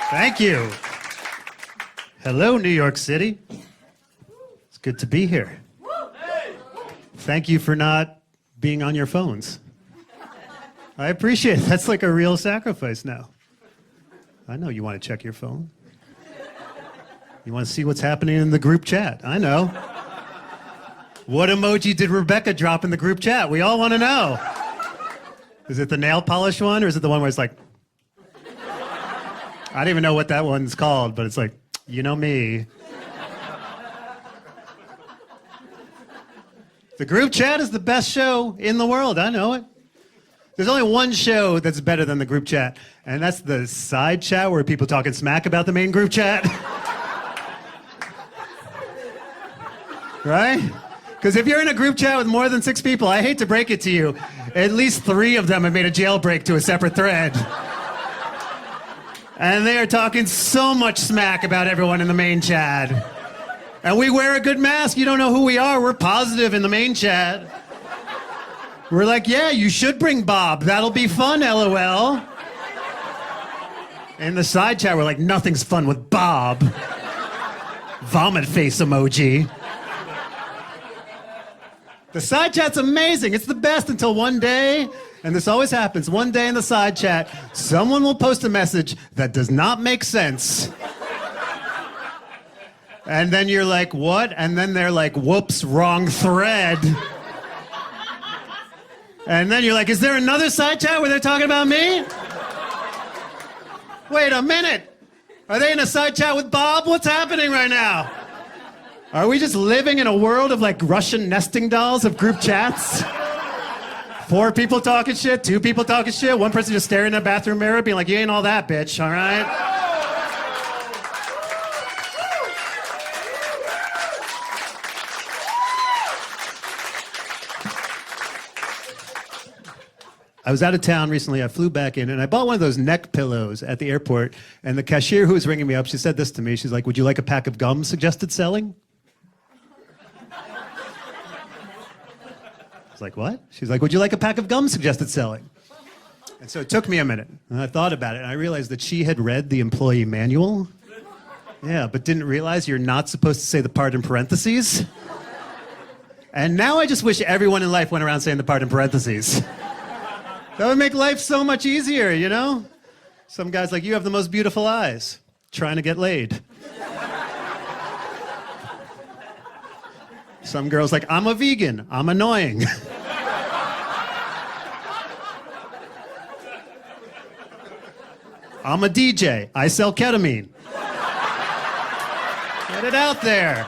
Thank you. Hello, New York City. It's good to be here. Thank you for not being on your phones. I appreciate it. That's like a real sacrifice now. I know you want to check your phone. You want to see what's happening in the group chat. I know. What emoji did Rebecca drop in the group chat? We all want to know. Is it the nail polish one, or is it the one where it's like... I don't even know what that one's called, but it's like, you know me. The group chat is the best show in the world. I know it. There's only one show that's better than the group chat, and that's the side chat where people talking smack about the main group chat. Right? Because if you're in a group chat with more than 6 people, I hate to break it to you, at least 3 of them have made a jailbreak to a separate thread. And they are talking so much smack about everyone in the main chat. And we wear a good mask. You don't know who we are. We're positive in the main chat. We're like, yeah, you should bring Bob. That'll be fun, LOL. In the side chat, we're like, nothing's fun with Bob. Vomit face emoji. The side chat's amazing. It's the best until one day, and this always happens, one day in the side chat, someone will post a message that does not make sense. And then you're like, what? And then they're like, whoops, wrong thread. And then you're like, is there another side chat where they're talking about me? Wait a minute. Are they in a side chat with Bob? What's happening right now? Are we just living in a world of like Russian nesting dolls of group chats? 4 people talking shit, 2 people talking shit, 1 person just staring in a bathroom mirror being like, you ain't all that, bitch, all right? I was out of town recently. I flew back in, and I bought one of those neck pillows at the airport, and the cashier who was ringing me up, she said this to me. She's like, would you like a pack of gum suggested selling? I was like, what? She's like, would you like a pack of gum suggested selling? And so it took me a minute, and I thought about it, and I realized that she had read the employee manual. Yeah, but didn't realize you're not supposed to say the part in parentheses. And now I just wish everyone in life went around saying the part in parentheses. That would make life so much easier, you know? Some guy's like, you have the most beautiful eyes. Trying to get laid. Some girl's like, I'm a vegan. I'm annoying. I'm a DJ. I sell ketamine. Get it out there.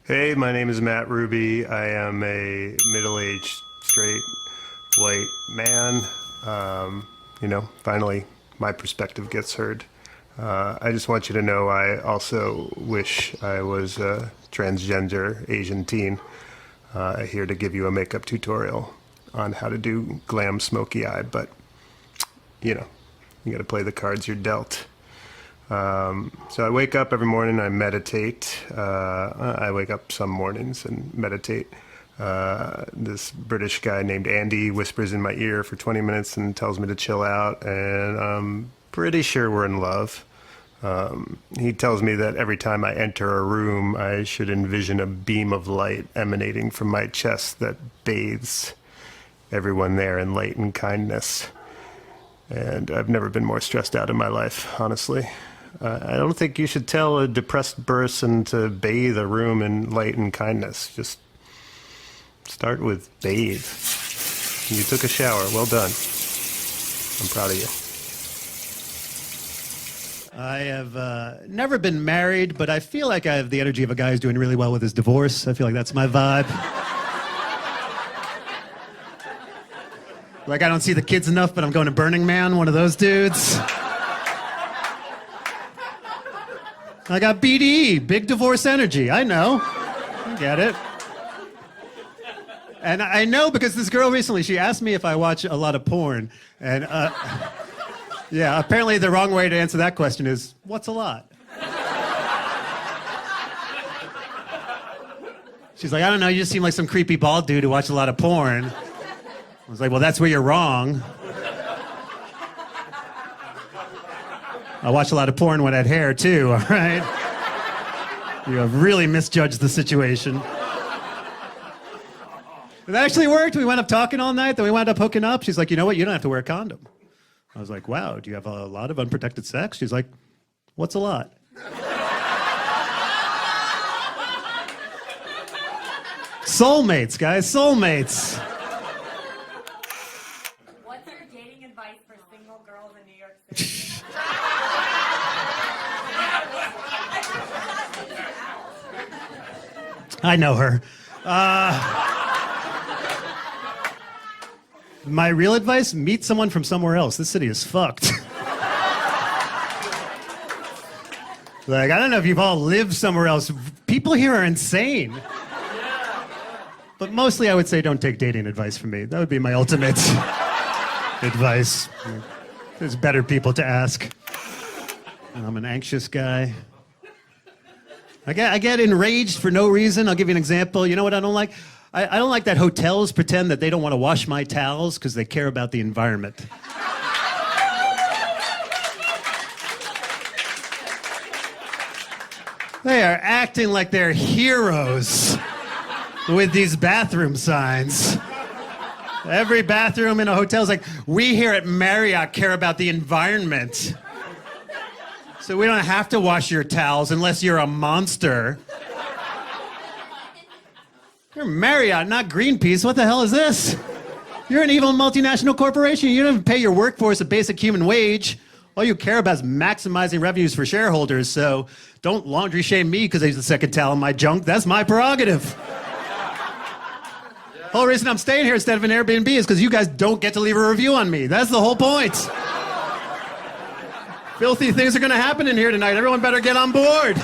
Hey, my name is Matt Ruby. I am a middle-aged, straight, white man. Finally, my perspective gets heard. I just want you to know I also wish I was a transgender Asian teen. Here to give you a makeup tutorial on how to do glam smoky eye, but, you gotta play the cards you're dealt. So I wake up every morning, I meditate. I wake up some mornings and meditate. This British guy named Andy whispers in my ear for 20 minutes and tells me to chill out, and I'm pretty sure we're in love. He tells me that every time I enter a room, I should envision a beam of light emanating from my chest that bathes everyone there in light and kindness. And I've never been more stressed out in my life, honestly. I don't think you should tell a depressed person to bathe a room in light and kindness. Just start with bathe. You took a shower. Well done. I'm proud of you. I have never been married, but I feel like I have the energy of a guy who's doing really well with his divorce. I feel like that's my vibe. Like I don't see the kids enough, but I'm going to Burning Man, one of those dudes. I got BDE, big divorce energy. I know. I get it. And I know because this girl recently, she asked me if I watch a lot of porn. And yeah, apparently the wrong way to answer that question is, what's a lot? She's like, I don't know, you just seem like some creepy bald dude who watched a lot of porn. I was like, well, that's where you're wrong. I watch a lot of porn with that hair too, all right? You have really misjudged the situation. It actually worked. We wound up talking all night, then we wound up hooking up. She's like, you know what? You don't have to wear a condom. I was like, wow, do you have a lot of unprotected sex? She's like, what's a lot? Soulmates, guys, soulmates. What's your dating advice for single girls in New York City? I know her. My real advice, meet someone from somewhere else. This city is fucked. Like, I don't know if you've all lived somewhere else. People here are insane. But mostly I would say don't take dating advice from me. That would be my ultimate advice. There's better people to ask. And I'm an anxious guy. I get enraged for no reason. I'll give you an example. You know what I don't like? I don't like that hotels pretend that they don't want to wash my towels because they care about the environment. They are acting like they're heroes with these bathroom signs. Every bathroom in a hotel is like, we here at Marriott care about the environment. So we don't have to wash your towels unless you're a monster. You're Marriott, not Greenpeace. What the hell is this? You're an evil multinational corporation. You don't even pay your workforce a basic human wage. All you care about is maximizing revenues for shareholders. So don't laundry shame me because I use the second towel in my junk. That's my prerogative. The whole reason I'm staying here instead of an Airbnb is because you guys don't get to leave a review on me. That's the whole point. Filthy things are going to happen in here tonight. Everyone better get on board.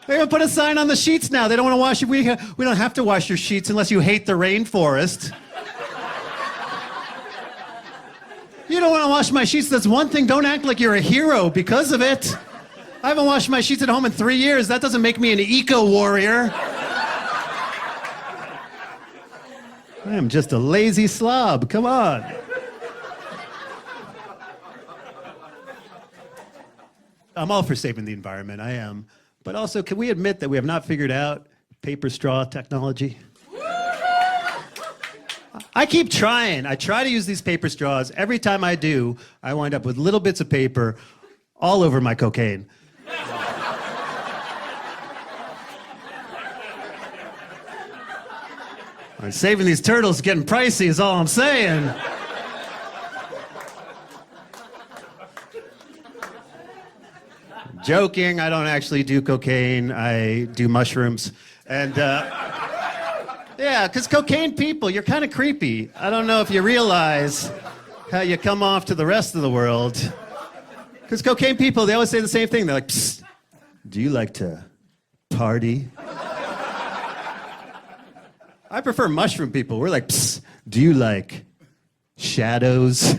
They even put a sign on the sheets now. They don't want to wash your... We don't have to wash your sheets unless you hate the rainforest. You don't want to wash my sheets. That's one thing. Don't act like you're a hero because of it. I haven't washed my sheets at home in 3 years. That doesn't make me an eco-warrior. I am just a lazy slob. Come on. I'm all for saving the environment. I am. But also, can we admit that we have not figured out paper straw technology? I keep trying. I try to use these paper straws. Every time I do, I wind up with little bits of paper all over my cocaine. Saving these turtles is getting pricey is all I'm saying. Joking, I don't actually do cocaine. I do mushrooms. And yeah, because cocaine people, you're kind of creepy. I don't know if you realize how you come off to the rest of the world. Because cocaine people, they always say the same thing. They're like, psst, do you like to party? I prefer mushroom people. We're like, psst, do you like shadows?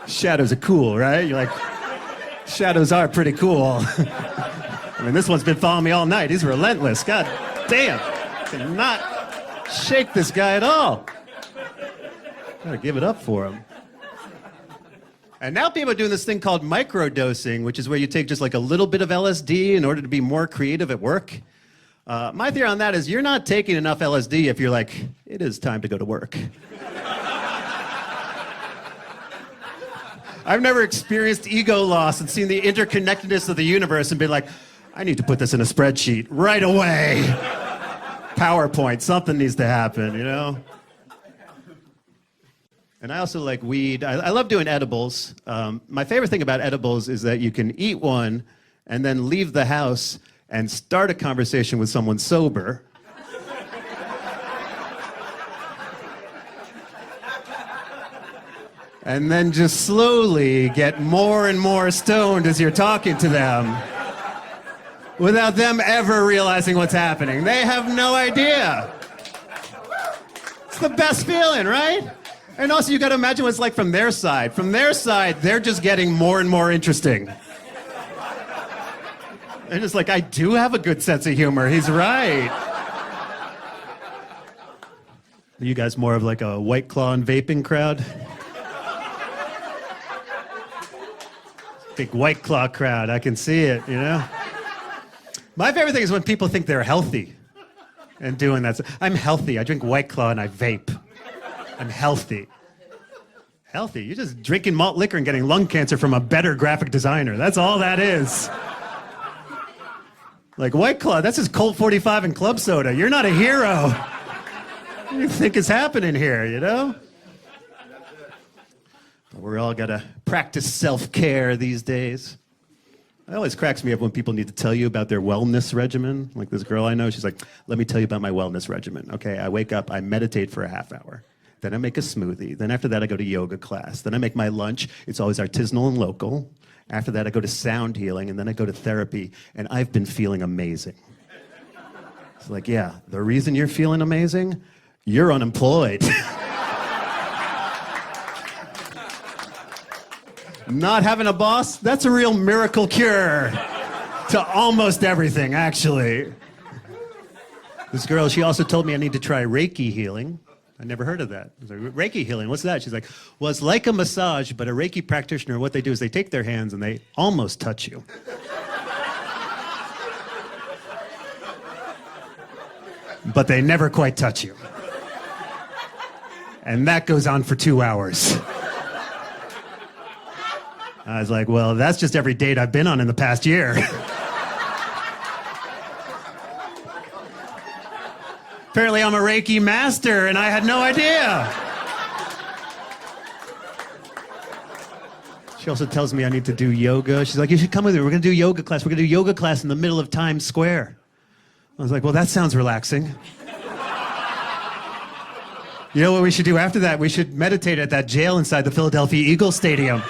Shadows are cool, right? You're like, shadows are pretty cool. I mean, this one's been following me all night. He's relentless. God damn. Cannot shake this guy at all. Gotta give it up for him. And now people are doing this thing called microdosing, which is where you take just like a little bit of LSD in order to be more creative at work. My theory on that is you're not taking enough LSD if you're like, it is time to go to work. I've never experienced ego loss and seen the interconnectedness of the universe and been like, I need to put this in a spreadsheet right away. PowerPoint, something needs to happen, you know? And I also like weed. I love doing edibles. My favorite thing about edibles is that you can eat one and then leave the house and start a conversation with someone sober. And then just slowly get more and more stoned as you're talking to them without them ever realizing what's happening. They have no idea. It's the best feeling, right? And also you gotta imagine what it's like from their side. From their side, they're just getting more and more interesting. They're just like, I do have a good sense of humor. He's right. Are you guys more of like a White Claw and vaping crowd? Big White Claw crowd, I can see it, you know? My favorite thing is when people think they're healthy and doing that. I'm healthy, I drink White Claw and I vape. I'm healthy. Healthy? You're just drinking malt liquor and getting lung cancer from a better graphic designer. That's all that is. Like White Claw, that's just Colt 45 and club soda. You're not a hero. What do you think is happening here, you know? But we're all gotta practice self-care these days. It always cracks me up when people need to tell you about their wellness regimen. Like this girl I know, she's like, let me tell you about my wellness regimen. Okay, I wake up, I meditate for a half hour. Then I make a smoothie. Then after that, I go to yoga class. Then I make my lunch. It's always artisanal and local. After that, I go to sound healing, and then I go to therapy, and I've been feeling amazing. It's like, yeah, the reason you're feeling amazing, you're unemployed. Not having a boss, that's a real miracle cure to almost everything, actually. This girl, she also told me I need to try Reiki healing. I never heard of that. I was like, Reiki healing, what's that? She's like, well, it's like a massage, but a Reiki practitioner, what they do is they take their hands and they almost touch you. But they never quite touch you. And that goes on for 2 hours. I was like, well, that's just every date I've been on in the past year. Apparently I'm a Reiki master and I had no idea. She also tells me I need to do yoga. She's like, you should come with me. We're gonna do yoga class. We're gonna do yoga class in the middle of Times Square. I was like, well, that sounds relaxing. You know what we should do after that? We should meditate at that jail inside the Philadelphia Eagles Stadium.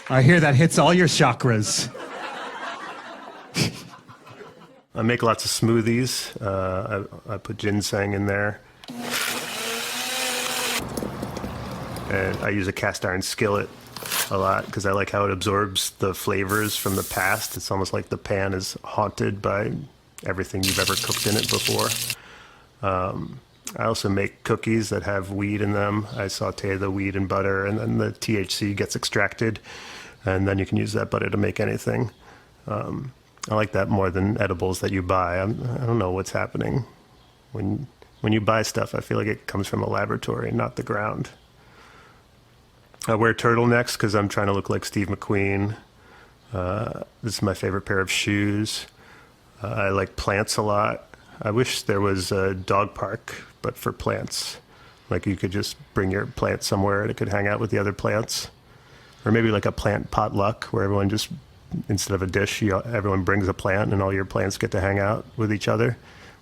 I hear that hits all your chakras. I make lots of smoothies. I put ginseng in there. And I use a cast iron skillet a lot because I like how it absorbs the flavors from the past. It's almost like the pan is haunted by everything you've ever cooked in it before. I also make cookies that have weed in them. I saute the weed in butter, and then the THC gets extracted, and then you can use that butter to make anything. I like that more than edibles that you buy. I don't know what's happening. When you buy stuff, I feel like it comes from a laboratory, not the ground. I wear turtlenecks because I'm trying to look like Steve McQueen. This is my favorite pair of shoes. I like plants a lot. I wish there was a dog park, but for plants. Like you could just bring your plant somewhere and it could hang out with the other plants. Or maybe like a plant potluck where everyone just, instead of a dish, everyone brings a plant and all your plants get to hang out with each other.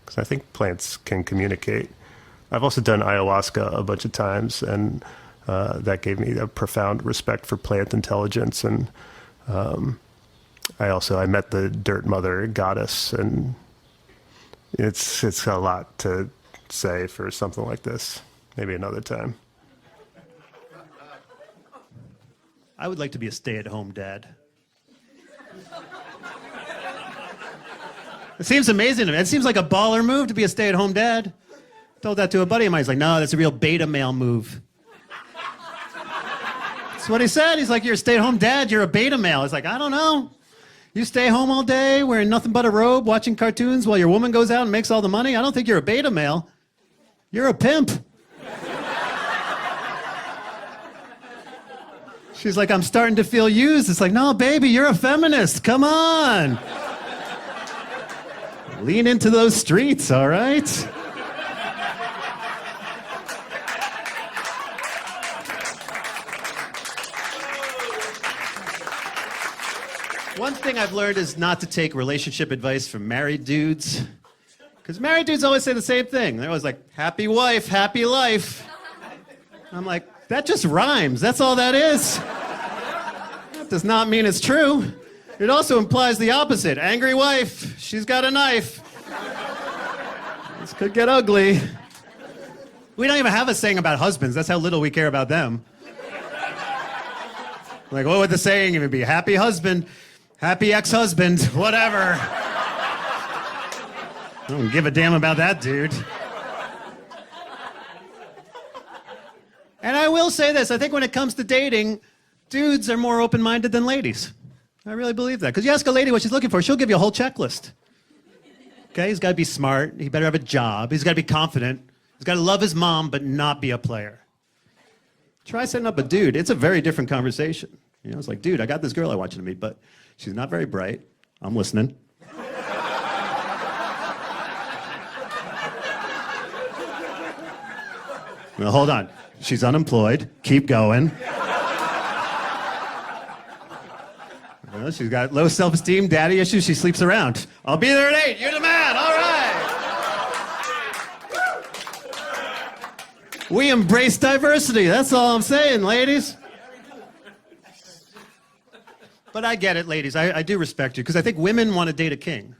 Because I think plants can communicate. I've also done ayahuasca a bunch of times, and that gave me a profound respect for plant intelligence. And I met the dirt mother goddess, and it's a lot to say for something like this. Maybe another time. I would like to be a stay-at-home dad. It seems amazing to me. It seems like a baller move to be a stay-at-home dad. Told that to a buddy of mine. He's like, no, that's a real beta male move. That's what he said. He's like, you're a stay-at-home dad, you're a beta male. It's like, I don't know. You stay home all day wearing nothing but a robe, watching cartoons while your woman goes out and makes all the money? I don't think you're a beta male. You're a pimp. She's like, I'm starting to feel used. It's like, no, baby, you're a feminist. Come on. Lean into those streets, all right? One thing I've learned is not to take relationship advice from married dudes. Because married dudes always say the same thing. They're always like, happy wife, happy life. I'm like, that just rhymes. That's all that is. That does not mean it's true. It also implies the opposite. Angry wife, she's got a knife. This could get ugly. We don't even have a saying about husbands. That's how little we care about them. Like, what would the saying even be? Happy husband, happy ex-husband, whatever. I don't give a damn about that dude. And I will say this, I think when it comes to dating, dudes are more open-minded than ladies. I really believe that. Because you ask a lady what she's looking for, she'll give you a whole checklist. Okay, he's got to be smart, he better have a job, he's got to be confident, he's got to love his mom but not be a player. Try setting up a dude, it's a very different conversation. You know, it's like, dude, I got this girl I want you to meet, but she's not very bright. I'm listening. Well, hold on. She's unemployed. Keep going. Well, she's got low self-esteem, daddy issues. She sleeps around. I'll be there at 8. You're the man. All right. We embrace diversity. That's all I'm saying, ladies. But I get it, ladies. I do respect you because I think women want to date a king.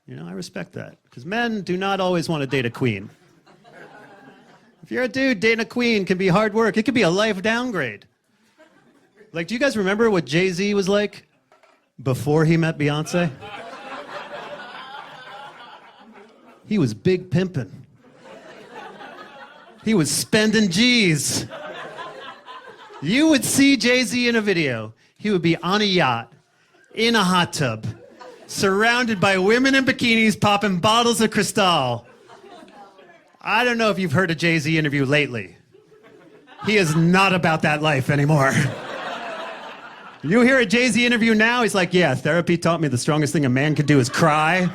You know, I respect that because men do not always want to date a queen. If you're a dude, dating a queen can be hard work. It could be a life downgrade. Like, do you guys remember what Jay-Z was like before he met Beyonce? He was big pimping. He was spending G's. You would see Jay-Z in a video. He would be on a yacht, in a hot tub, surrounded by women in bikinis popping bottles of Cristal. I don't know if you've heard a Jay-Z interview lately. He is not about that life anymore. You hear a Jay-Z interview now, he's like, yeah, therapy taught me the strongest thing a man can do is cry.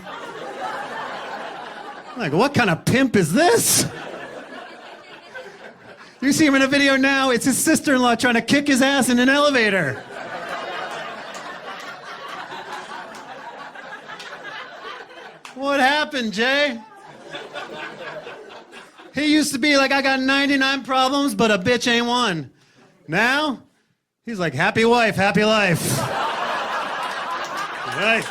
I'm like, what kind of pimp is this? You see him in a video now, it's his sister-in-law trying to kick his ass in an elevator. What happened, Jay? He used to be like, I got 99 problems, but a bitch ain't one. Now, he's like, happy wife, happy life. Right.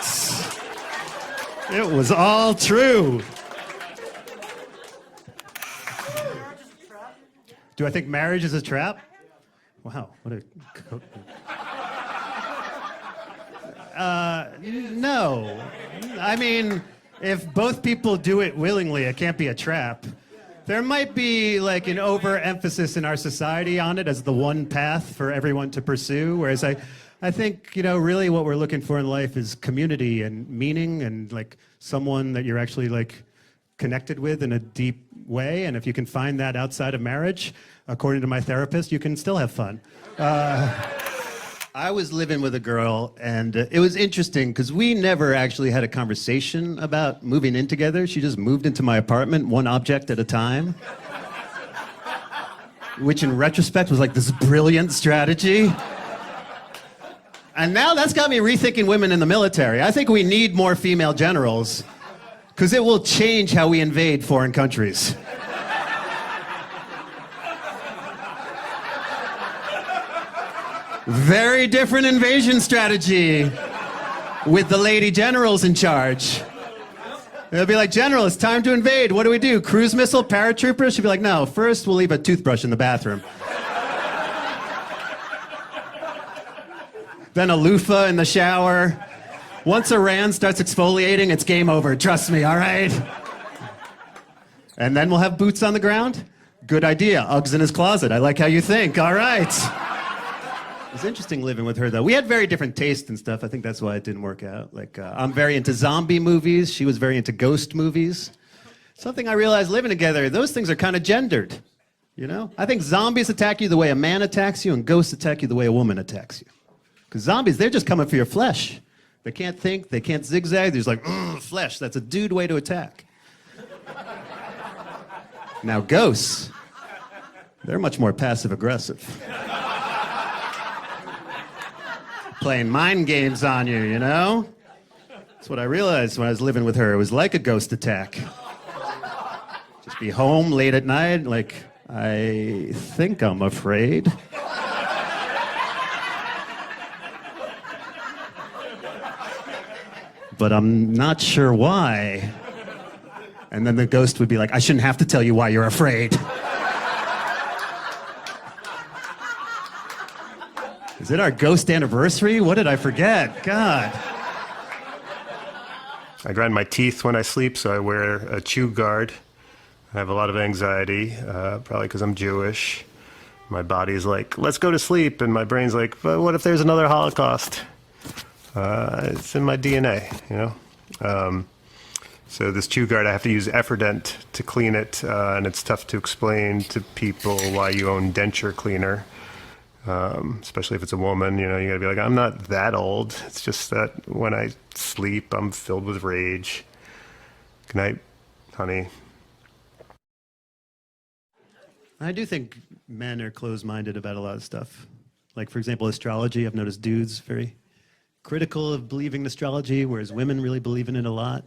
It was all true. Do I think marriage is a trap? Wow, what a... No. I mean, if both people do it willingly, it can't be a trap. There might be like an overemphasis in our society on it as the one path for everyone to pursue, whereas I think, you know, really what we're looking for in life is community and meaning and like someone that you're actually like connected with in a deep way. And if you can find that outside of marriage, according to my therapist, you can still have fun. I was living with a girl, and it was interesting because we never actually had a conversation about moving in together. She just moved into my apartment, one object at a time, which in retrospect was like this brilliant strategy. And now that's got me rethinking women in the military. I think we need more female generals because it will change how we invade foreign countries. Very different invasion strategy with the lady generals in charge. They'll be like, General, it's time to invade. What do we do? Cruise missile, paratroopers? She'll be like, no, first we'll leave a toothbrush in the bathroom. Then a loofah in the shower. Once Iran starts exfoliating, it's game over. Trust me, all right? And then we'll have boots on the ground? Good idea. Uggs in his closet. I like how you think. All right. It was interesting living with her, though. We had very different tastes and stuff. I think that's why it didn't work out. Like, I'm very into zombie movies. She was very into ghost movies. Something I realized living together, those things are kind of gendered, you know? I think zombies attack you the way a man attacks you, and ghosts attack you the way a woman attacks you. Because zombies, they're just coming for your flesh. They can't think, they can't zigzag. They're just like, flesh. That's a dude way to attack. Now, ghosts, they're much more passive-aggressive. Playing mind games on you, you know? That's what I realized when I was living with her. It was like a ghost attack. Just be home late at night, like, I think I'm afraid. But I'm not sure why. And then the ghost would be like, I shouldn't have to tell you why you're afraid. Is it our ghost anniversary? What did I forget? God. I grind my teeth when I sleep, so I wear a chew guard. I have a lot of anxiety, probably because I'm Jewish. My body's like, let's go to sleep, and my brain's like, but what if there's another Holocaust? It's in my DNA, you know? So this chew guard, I have to use Effordent to clean it, and it's tough to explain to people why you own denture cleaner, especially if it's a woman. You know, you gotta be like, I'm not that old. It's just that when I sleep, I'm filled with rage. Good night, honey. I do think men are closed-minded about a lot of stuff. Like, for example, astrology. I've noticed dudes very critical of believing in astrology, whereas women really believe in it a lot.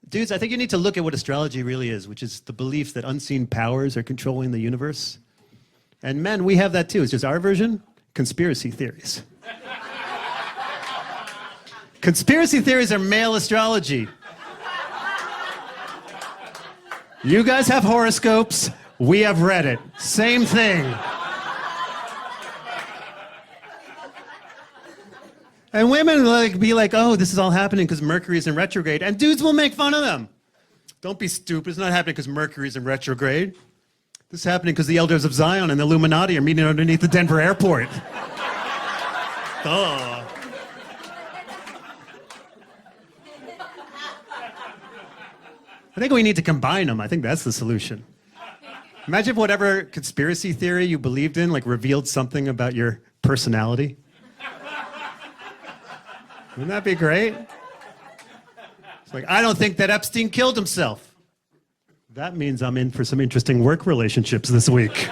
Dudes, I think you need to look at what astrology really is, which is the belief that unseen powers are controlling the universe. And men, we have that too. It's just our version, conspiracy theories. Conspiracy theories are male astrology. You guys have horoscopes. We have Reddit. Same thing. And women like be like, oh, this is all happening because Mercury's in retrograde. And dudes will make fun of them. Don't be stupid. It's not happening because Mercury's in retrograde. This is happening because the elders of Zion and the Illuminati are meeting underneath the Denver airport. Oh. I think we need to combine them. I think that's the solution. Imagine if whatever conspiracy theory you believed in, like, revealed something about your personality. Wouldn't that be great? It's like, I don't think that Epstein killed himself. That means I'm in for some interesting work relationships this week.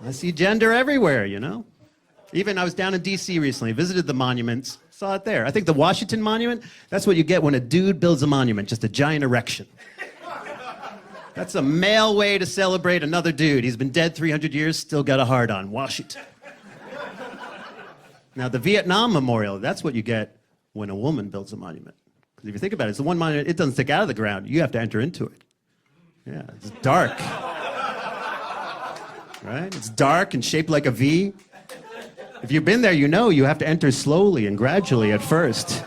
I see gender everywhere, you know? Even I was down in D.C. recently, visited the monuments, saw it there. I think the Washington Monument, that's what you get when a dude builds a monument, just a giant erection. That's a male way to celebrate another dude. He's been dead 300 years, still got a hard on. Washington. Now, the Vietnam Memorial, that's what you get when a woman builds a monument. Because if you think about it, it's the one monument, it doesn't stick out of the ground. You have to enter into it. Yeah, it's dark. Right? It's dark and shaped like a V. If you've been there, you know you have to enter slowly and gradually at first.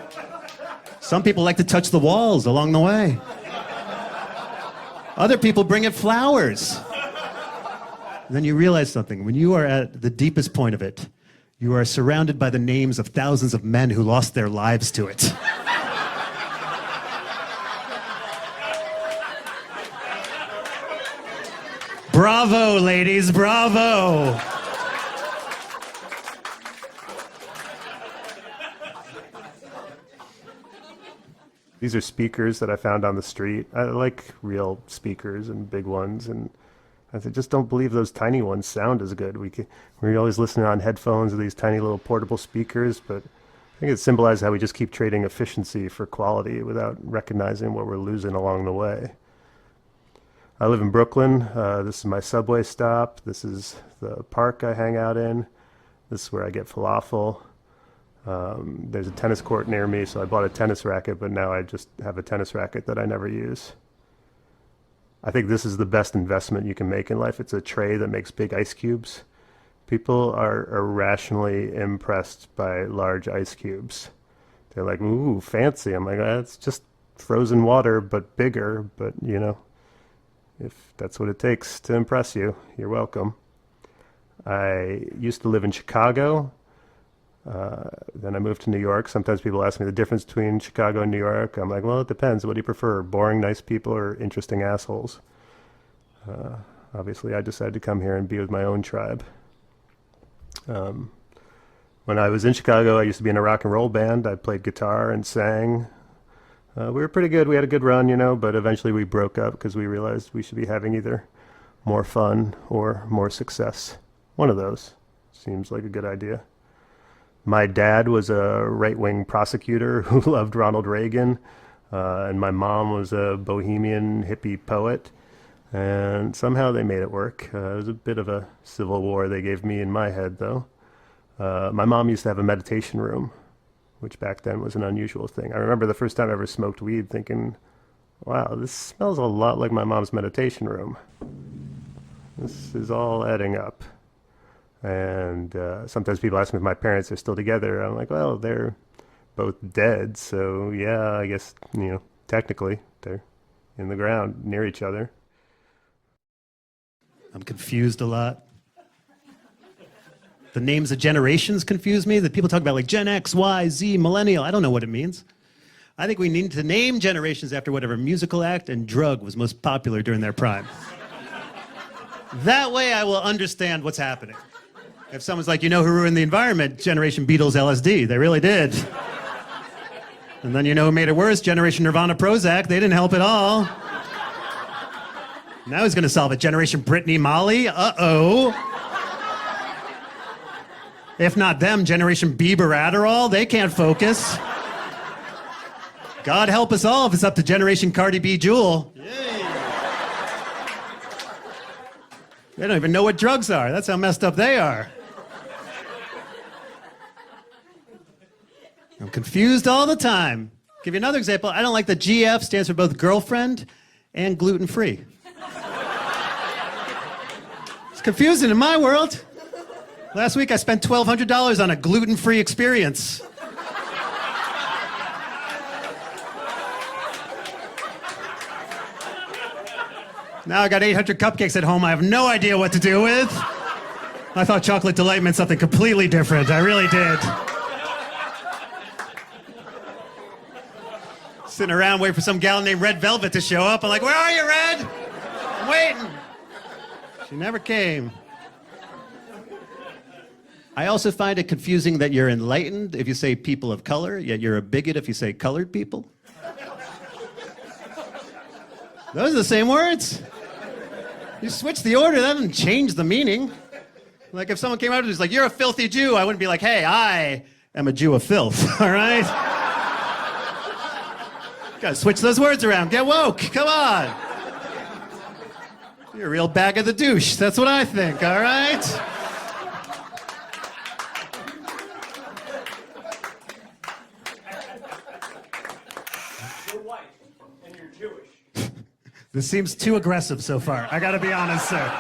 Some people like to touch the walls along the way. Other people bring it flowers. And then you realize something. When you are at the deepest point of it, you are surrounded by the names of thousands of men who lost their lives to it. Bravo, ladies, bravo. These are speakers that I found on the street. I like real speakers and big ones, and I just don't believe those tiny ones sound as good. We're always listening on headphones with these tiny little portable speakers, but I think it symbolizes how we just keep trading efficiency for quality without recognizing what we're losing along the way. I live in Brooklyn. This is my subway stop. This is the park I hang out in. This is where I get falafel. There's a tennis court near me, so I bought a tennis racket, but now I just have a tennis racket that I never use. I think this is the best investment you can make in life. It's a tray that makes big ice cubes. People are irrationally impressed by large ice cubes. They're like, ooh, fancy. I'm like, it's just frozen water, but bigger. But, you know, if that's what it takes to impress you, you're welcome. I used to live in Chicago. Then I moved to New York. Sometimes people ask me the difference between Chicago and New York. I'm like, well, it depends. What do you prefer, boring, nice people or interesting assholes? Obviously, I decided to come here and be with my own tribe. When I was in Chicago, I used to be in a rock and roll band. I played guitar and sang. We were pretty good. We had a good run, you know, but eventually we broke up because we realized we should be having either more fun or more success. One of those seems like a good idea. My dad was a right-wing prosecutor who loved Ronald Reagan, and my mom was a bohemian hippie poet, and somehow they made it work. It was a bit of a civil war they gave me in my head, though. My mom used to have a meditation room, which back then was an unusual thing. I remember the first time I ever smoked weed thinking, wow, this smells a lot like my mom's meditation room. This is all adding up. And sometimes people ask me if my parents are still together. I'm like, well, they're both dead, so yeah, I guess, technically they're in the ground near each other. I'm confused a lot. The names of generations confuse me. That people talk about like Gen X, Y, Z, millennial. I don't know what it means. I think we need to name generations after whatever musical act and drug was most popular during their prime. That way I will understand what's happening. If someone's like, who ruined the environment? Generation Beatles, LSD. They really did. And then who made it worse? Generation Nirvana, Prozac. They didn't help at all. Now he's going to solve it. Generation Britney, Molly. Uh-oh. If not them, Generation Bieber, Adderall. They can't focus. God help us all if it's up to Generation Cardi B, Jewel. Yay. They don't even know what drugs are. That's how messed up they are. I'm confused all the time. Give you another example. I don't like the GF stands for both girlfriend and gluten-free. It's confusing in my world. Last week I spent $1,200 on a gluten-free experience. Now I got 800 cupcakes at home I have no idea what to do with. I thought chocolate delight meant something completely different. I really did. Sitting around waiting for some gal named Red Velvet to show up. I'm like, where are you, Red? I'm waiting. She never came. I also find it confusing that you're enlightened if you say people of color, yet you're a bigot if you say colored people. Those are the same words. You switch the order, that doesn't change the meaning. Like if someone came out and was like, you're a filthy Jew, I wouldn't be like, hey, I am a Jew of filth, all right? Gotta switch those words around. Get woke, come on. You're a real bag of the douche, that's what I think, all right? You're white and you're Jewish. This seems too aggressive so far. I gotta be honest, sir.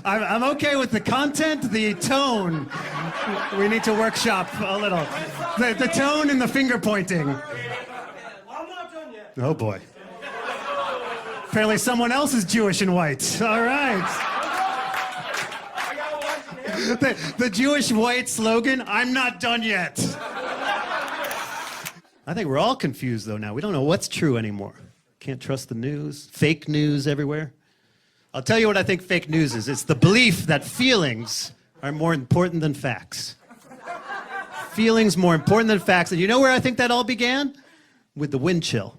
I'm okay with the content, the tone. We need to workshop a little. The tone and the finger pointing. I'm not done yet. Oh boy. Apparently someone else is Jewish and white. All right. I got one here. The Jewish white slogan, I'm not done yet. I think we're all confused though now. We don't know what's true anymore. Can't trust the news. Fake news everywhere. I'll tell you what I think fake news is. It's the belief that feelings are more important than facts. Feelings more important than facts. And you know where I think that all began? With the wind chill.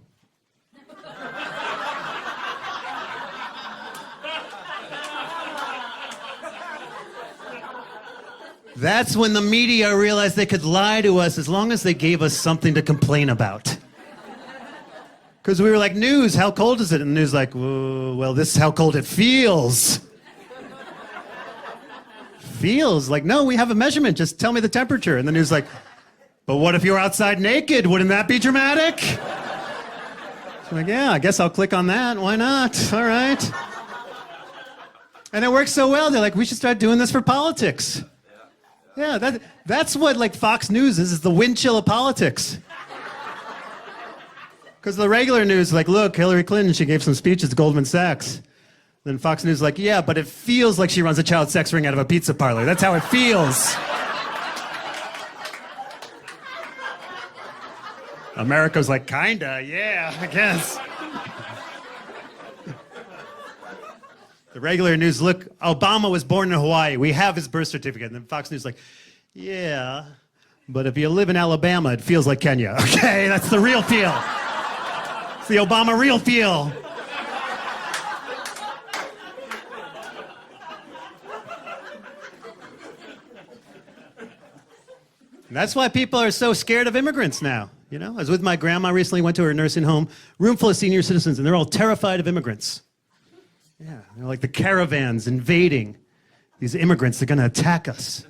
That's when the media realized they could lie to us as long as they gave us something to complain about. Because we were like, news, how cold is it? And the news like, well, this is how cold it feels. Feels? Like, no, we have a measurement. Just tell me the temperature. And the news like, but what if you were outside naked? Wouldn't that be dramatic? So I'm like, yeah, I guess I'll click on that. Why not? All right. And it works so well. They're like, we should start doing this for politics. Yeah, that's what like Fox News is the wind chill of politics. Because the regular news is like, look, Hillary Clinton, she gave some speeches to Goldman Sachs. Then Fox News is like, yeah, but it feels like she runs a child sex ring out of a pizza parlor. That's how it feels. America's like, kinda, yeah, I guess. The regular news, look, Obama was born in Hawaii. We have his birth certificate. And then Fox News is like, yeah, but if you live in Alabama, it feels like Kenya. Okay, that's the real feel. It's the Obama real feel. And that's why people are so scared of immigrants now. You know, I was with my grandma recently, went to her nursing home, room full of senior citizens, and they're all terrified of immigrants. Yeah, they're like the caravans invading. These immigrants, they're gonna attack us.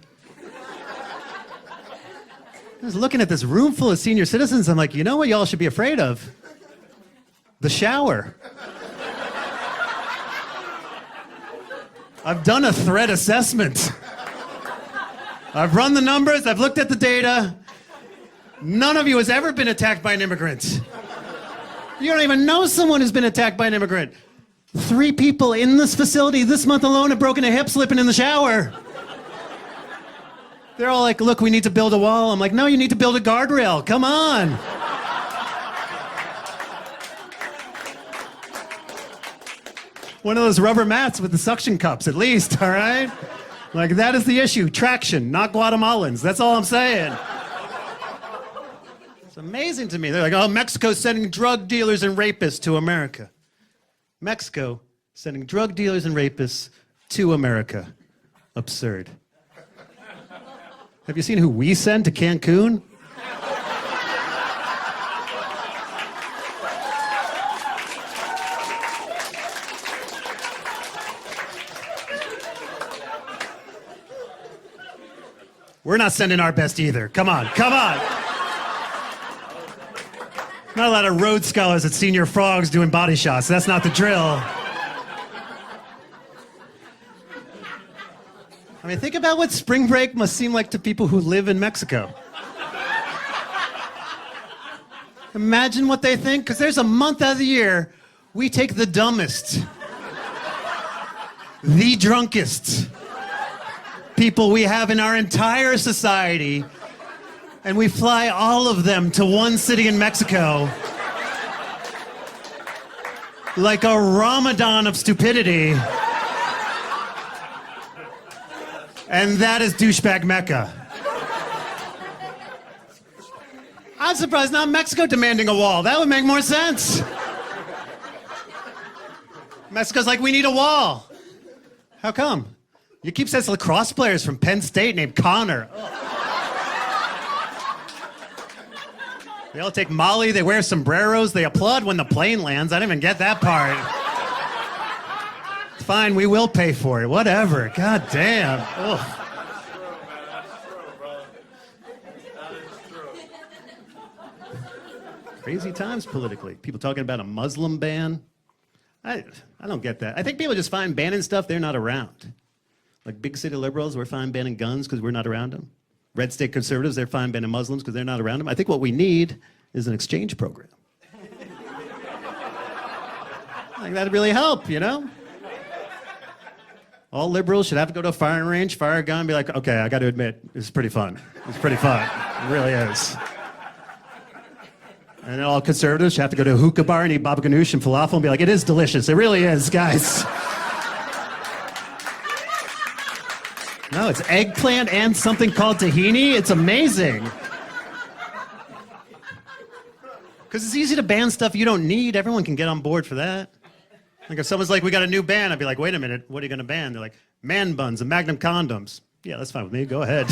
I was looking at this room full of senior citizens, I'm like, you know what y'all should be afraid of? The shower. I've done a threat assessment. I've run the numbers, I've looked at the data. None of you has ever been attacked by an immigrant. You don't even know someone who's been attacked by an immigrant. 3 people in this facility this month alone have broken a hip slipping in the shower. They're all like, look, we need to build a wall. I'm like, no, you need to build a guardrail. Come on. One of those rubber mats with the suction cups, at least, all right? Like, that is the issue. Traction, not Guatemalans. That's all I'm saying. It's amazing to me. They're like, oh, Mexico's sending drug dealers and rapists to America. Mexico sending drug dealers and rapists to America. Absurd. Have you seen who we send to Cancun? We're not sending our best either. Come on, come on. Not a lot of Rhodes Scholars at Senior Frogs doing body shots. That's not the drill. I mean, think about what spring break must seem like to people who live in Mexico. Imagine what they think, because there's a month out of the year we take the dumbest, the drunkest people we have in our entire society, and we fly all of them to one city in Mexico like a Ramadan of stupidity. And that is douchebag Mecca. I'm surprised not Mexico demanding a wall. That would make more sense. Mexico's like, we need a wall. How come? You keep saying lacrosse players from Penn State named Connor. They all take Molly, they wear sombreros, they applaud when the plane lands. I didn't even get that part. Fine, we will pay for it. Whatever. God damn. Ugh. Crazy times politically. People talking about a Muslim ban. I don't get that. I think people just find banning stuff they're not around. Like big city liberals, we're fine banning guns because we're not around them. Red state conservatives, they're fine banning Muslims because they're not around them. I think what we need is an exchange program. Like that'd really help, you know? All liberals should have to go to a firing range, fire a gun, and be like, okay, I got to admit, it's pretty fun. It's pretty fun. It really is. And then all conservatives should have to go to a hookah bar and eat baba ganoush and falafel and be like, it is delicious. It really is, guys. No, it's eggplant and something called tahini. It's amazing. Because it's easy to ban stuff you don't need. Everyone can get on board for that. Like if someone's like, we got a new ban, I'd be like, wait a minute, what are you going to ban? They're like, man buns and Magnum condoms. Yeah, that's fine with me. Go ahead.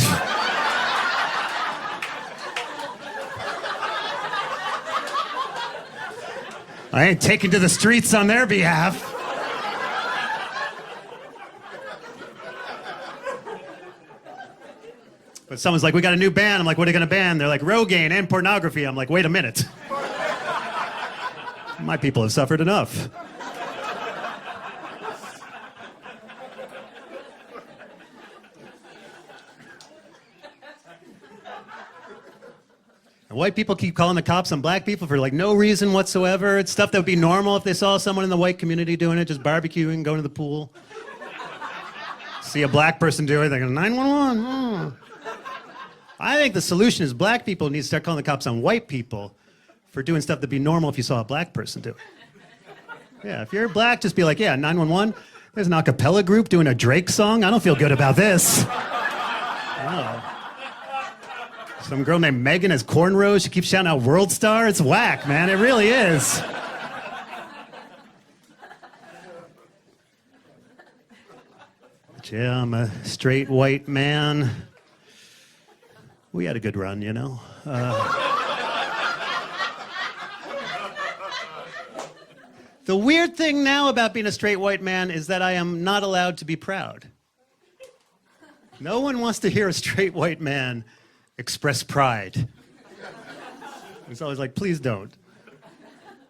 I ain't taking to the streets on their behalf. But someone's like, we got a new ban. I'm like, what are you going to ban? They're like, Rogaine and pornography. I'm like, wait a minute. My people have suffered enough. And white people keep calling the cops on black people for like no reason whatsoever. It's stuff that would be normal if they saw someone in the white community doing it, just barbecuing, going to the pool. See a black person do it, they go, 911. Oh. I think the solution is black people need to start calling the cops on white people for doing stuff that'd be normal if you saw a black person do it. Yeah, if you're black, just be like, yeah, 911. There's an a cappella group doing a Drake song. I don't feel good about this. Oh. Some girl named Megan has cornrows. She keeps shouting out World Star. It's whack, man. It really is. But yeah, I'm a straight white man. We had a good run, you know. The weird thing now about being a straight white man is that I am not allowed to be proud. No one wants to hear a straight white man express pride. It's always like, please don't.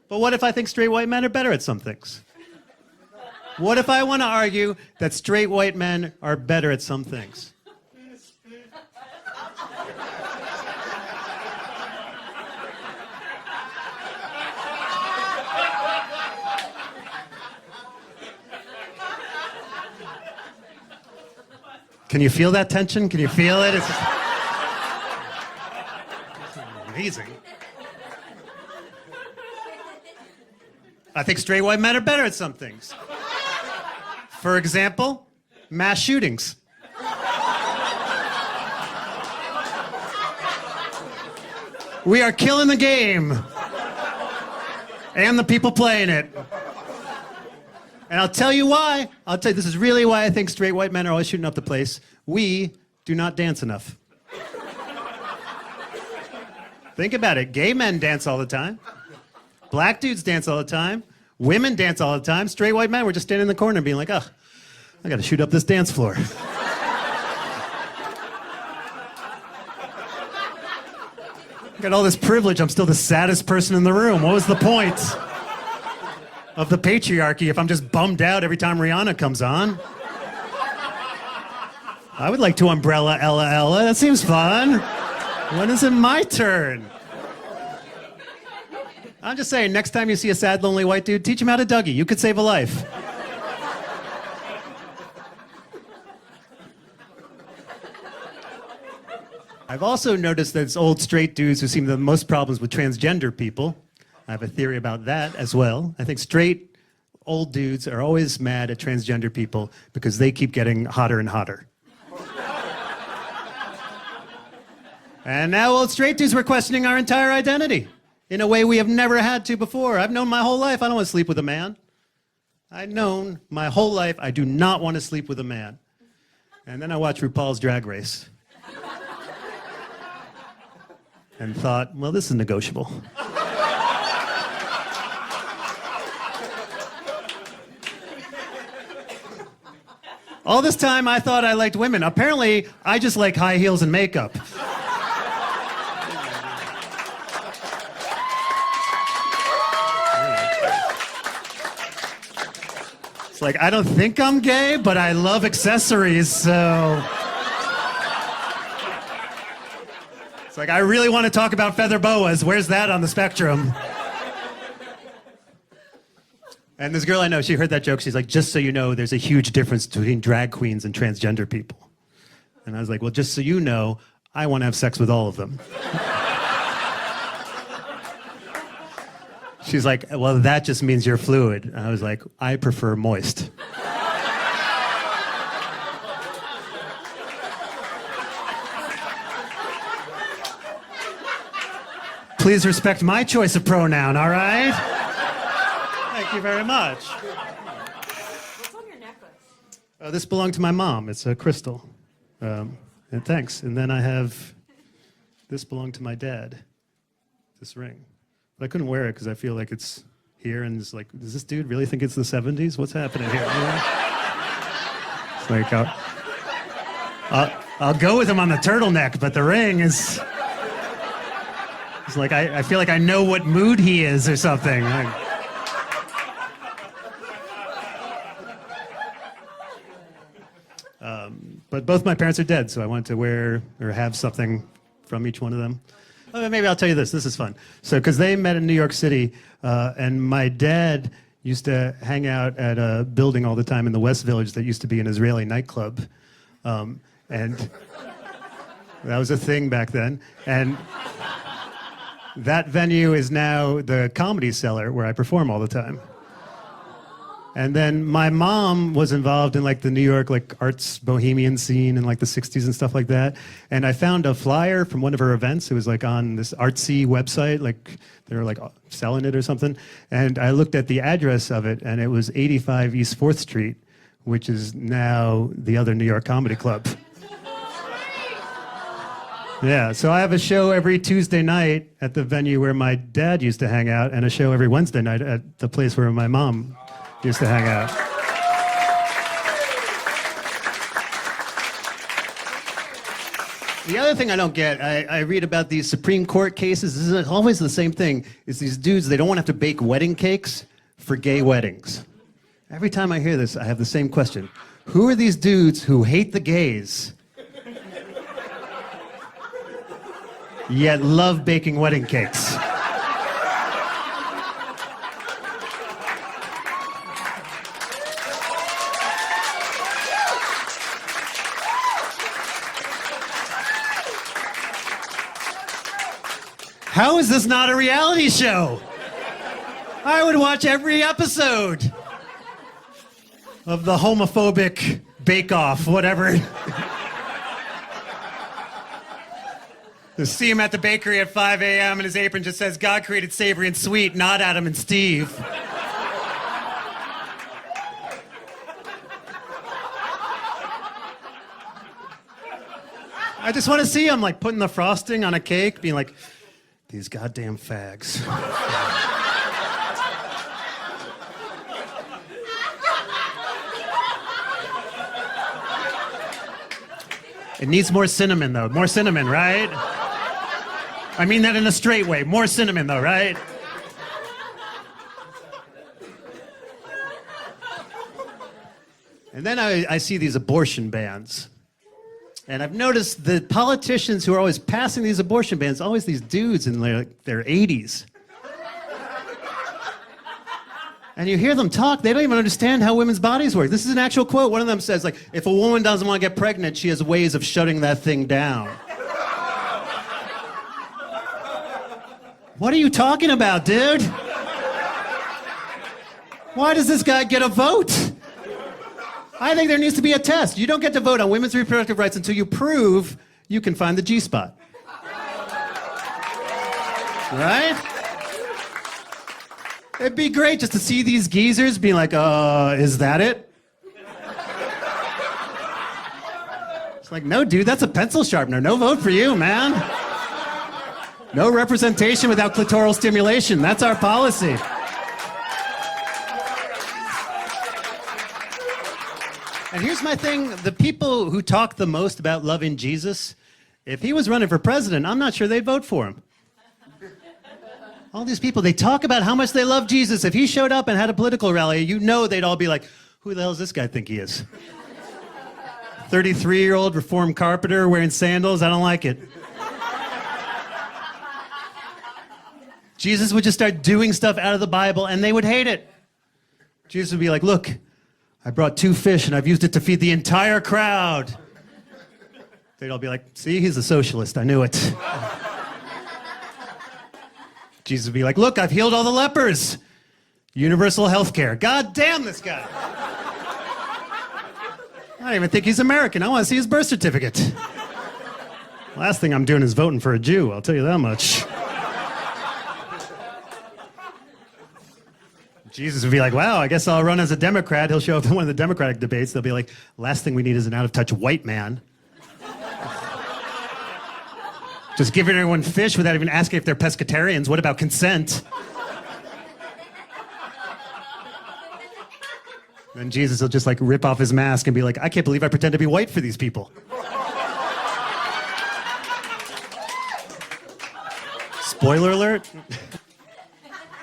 But what if I think straight white men are better at some things? What if I want to argue that straight white men are better at some things? Can you feel that tension? Can you feel it? It's amazing. I think straight white men are better at some things. For example, mass shootings. We are killing the game and the people playing it. And I'll tell you why. I'll tell you, this is really why I think straight white men are always shooting up the place. We do not dance enough. Think about it. Gay men dance all the time. Black dudes dance all the time. Women dance all the time. Straight white men, we're just standing in the corner being like, oh, I gotta shoot up this dance floor. I got all this privilege, I'm still the saddest person in the room. What was the point of the patriarchy if I'm just bummed out every time Rihanna comes on? I would like to umbrella Ella Ella. That seems fun. When is it my turn? I'm just saying, next time you see a sad, lonely white dude, teach him how to Dougie. You could save a life. I've also noticed that it's old straight dudes who seem to have the most problems with transgender people. I have a theory about that as well. I think straight old dudes are always mad at transgender people because they keep getting hotter and hotter. And now old straight dudes were questioning our entire identity in a way we have never had to before. I've known my whole life I don't want to sleep with a man. I've known my whole life I do not want to sleep with a man. And then I watched RuPaul's Drag Race. And thought, well, this is negotiable. All this time, I thought I liked women. Apparently, I just like high heels and makeup. It's like, I don't think I'm gay, but I love accessories, so... It's like, I really want to talk about feather boas. Where's that on the spectrum? And this girl I know, she heard that joke. She's like, just so you know, there's a huge difference between drag queens and transgender people. And I was like, well, just so you know, I want to have sex with all of them. She's like, well, that just means you're fluid. And I was like, I prefer moist. Please respect my choice of pronoun, all right? Thank you very much. What's on your necklace? This belonged to my mom. It's a crystal. And thanks. And then I have, this belonged to my dad, this ring. But I couldn't wear it because I feel like it's here and it's like, does this dude really think it's the 70s? What's happening here? You know? It's like, I'll go with him on the turtleneck, but the ring is... It's like, I feel like I know what mood he is or something. But both my parents are dead, so I wanted to wear or have something from each one of them. Maybe I'll tell you this. This is fun. So, because they met in New York City, and my dad used to hang out at a building all the time in the West Village that used to be an Israeli nightclub. And that was a thing back then. And that venue is now the Comedy Cellar where I perform all the time. And then my mom was involved in like the New York like arts bohemian scene in like the 60s and stuff like that. And I found a flyer from one of her events. It was like on this artsy website, like they were like selling it or something. And I looked at the address of it and it was 85 East 4th Street, which is now the other New York Comedy Club. Yeah, so I have a show every Tuesday night at the venue where my dad used to hang out, and a show every Wednesday night at the place where my mom used to hang out. The other thing I don't get, I read about these Supreme Court cases. This is always the same thing. It's these dudes, they don't want to have to bake wedding cakes for gay weddings. Every time I hear this, I have the same question. Who are these dudes who hate the gays, yet love baking wedding cakes? How is this not a reality show? I would watch every episode of the homophobic bake-off, whatever. You see him at the bakery at 5 a.m. and his apron just says, God created savory and sweet, not Adam and Steve. I just want to see him like putting the frosting on a cake, being like, these goddamn fags. It needs more cinnamon, though. More cinnamon, right? I mean that in a straight way. More cinnamon, though, right? And then I see these abortion bans. And I've noticed the politicians who are always passing these abortion bans, always these dudes in their 80s. And you hear them talk, they don't even understand how women's bodies work. This is an actual quote. One of them says, like, if a woman doesn't want to get pregnant, she has ways of shutting that thing down. What are you talking about, dude? Why does this guy get a vote? I think there needs to be a test. You don't get to vote on women's reproductive rights until you prove you can find the G-spot. Right? It'd be great just to see these geezers being like, is that it? It's like, no, dude, that's a pencil sharpener. No vote for you, man. No representation without clitoral stimulation. That's our policy. And here's my thing. The people who talk the most about loving Jesus, if he was running for president, I'm not sure they'd vote for him. All these people, they talk about how much they love Jesus. If he showed up and had a political rally, you know they'd all be like, who the hell does this guy think he is? 33-year-old reformed carpenter wearing sandals? I don't like it. Jesus would just start doing stuff out of the Bible and they would hate it. Jesus would be like, look, I brought 2 fish and I've used it to feed the entire crowd. They'd all be like, see, he's a socialist. I knew it. Jesus would be like, look, I've healed all the lepers. Universal health care. God damn this guy. I don't even think he's American. I want to see his birth certificate. Last thing I'm doing is voting for a Jew, I'll tell you that much. Jesus would be like, wow, I guess I'll run as a Democrat. He'll show up in one of the Democratic debates. They'll be like, last thing we need is an out-of-touch white man. Just giving everyone fish without even asking if they're pescatarians. What about consent? Then Jesus will just like rip off his mask and be like, I can't believe I pretend to be white for these people. Spoiler alert.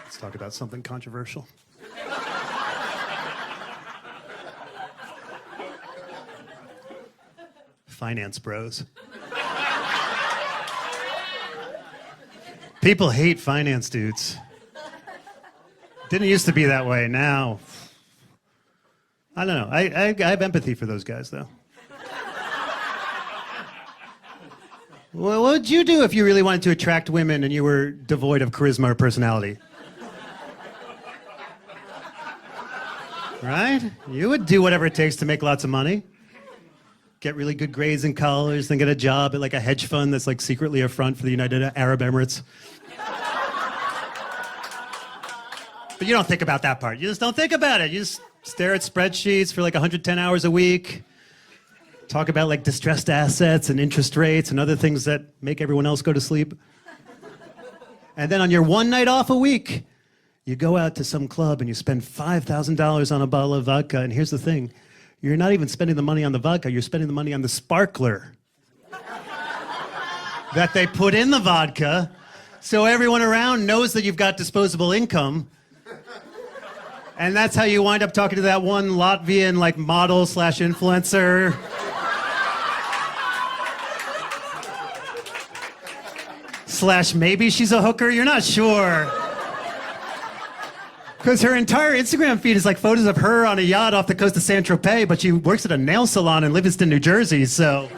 Let's talk about something controversial. Finance bros. People hate finance dudes. Didn't used to be that way. Now, I don't know. I have empathy for those guys, though. Well, what would you do if you really wanted to attract women and you were devoid of charisma or personality? Right? You would do whatever it takes to make lots of money. Get really good grades in college, then get a job at like a hedge fund that's like secretly a front for the United Arab Emirates. But you don't think about that part. You just don't think about it. You just stare at spreadsheets for like 110 hours a week. Talk about like distressed assets and interest rates and other things that make everyone else go to sleep. And then on your one night off a week, you go out to some club and you spend $5,000 on a bottle of vodka. And here's the thing. You're not even spending the money on the vodka. You're spending the money on the sparkler that they put in the vodka so everyone around knows that you've got disposable income. And that's how you wind up talking to that one Latvian like model slash influencer. Slash maybe she's a hooker, you're not sure. Because her entire Instagram feed is like photos of her on a yacht off the coast of Saint-Tropez, but she works at a nail salon in Livingston, New Jersey, so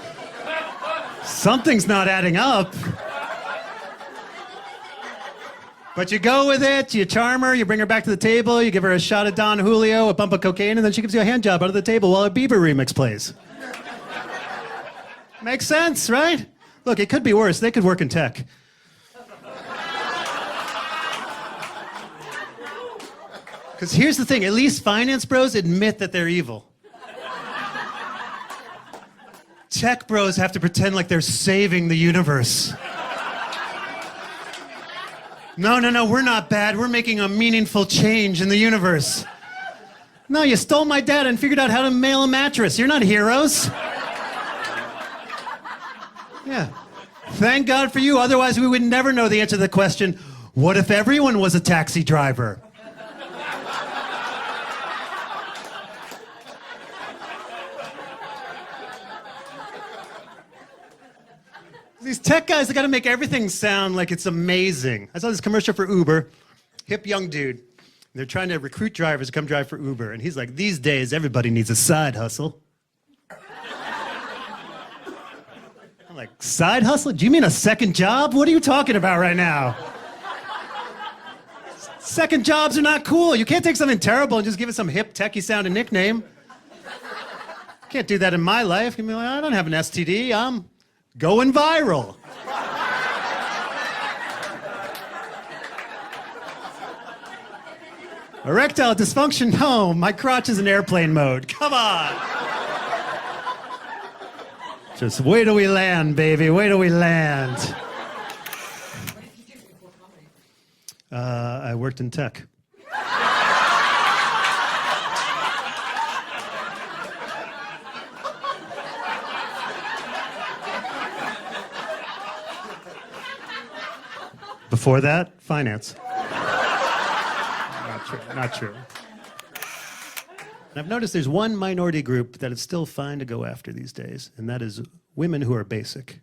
something's not adding up. But you go with it, you charm her, you bring her back to the table, you give her a shot of Don Julio, a bump of cocaine, and then she gives you a hand job under the table while a Bieber remix plays. Makes sense, right? Look, it could be worse. They could work in tech. Because here's the thing, at least finance bros admit that they're evil. Tech bros have to pretend like they're saving the universe. No, we're not bad. We're making a meaningful change in the universe. No, you stole my data and figured out how to mail a mattress. You're not heroes. Yeah. Thank God for you. Otherwise, we would never know the answer to the question, what if everyone was a taxi driver? These tech guys, they gotta make everything sound like it's amazing. I saw this commercial for Uber, hip young dude. They're trying to recruit drivers to come drive for Uber. And he's like, these days, everybody needs a side hustle. I'm like, side hustle? Do you mean a second job? What are you talking about right now? Second jobs are not cool. You can't take something terrible and just give it some hip, techie sounding nickname. Can't do that in my life. You be like, I don't have an STD. I'm going viral. Erectile dysfunction? No, my crotch is in airplane mode. Come on. Just wait till we land, baby. Wait till we land. I worked in tech. Before that, finance. Not true. And I've noticed there's one minority group that it's still fine to go after these days, and that is women who are basic.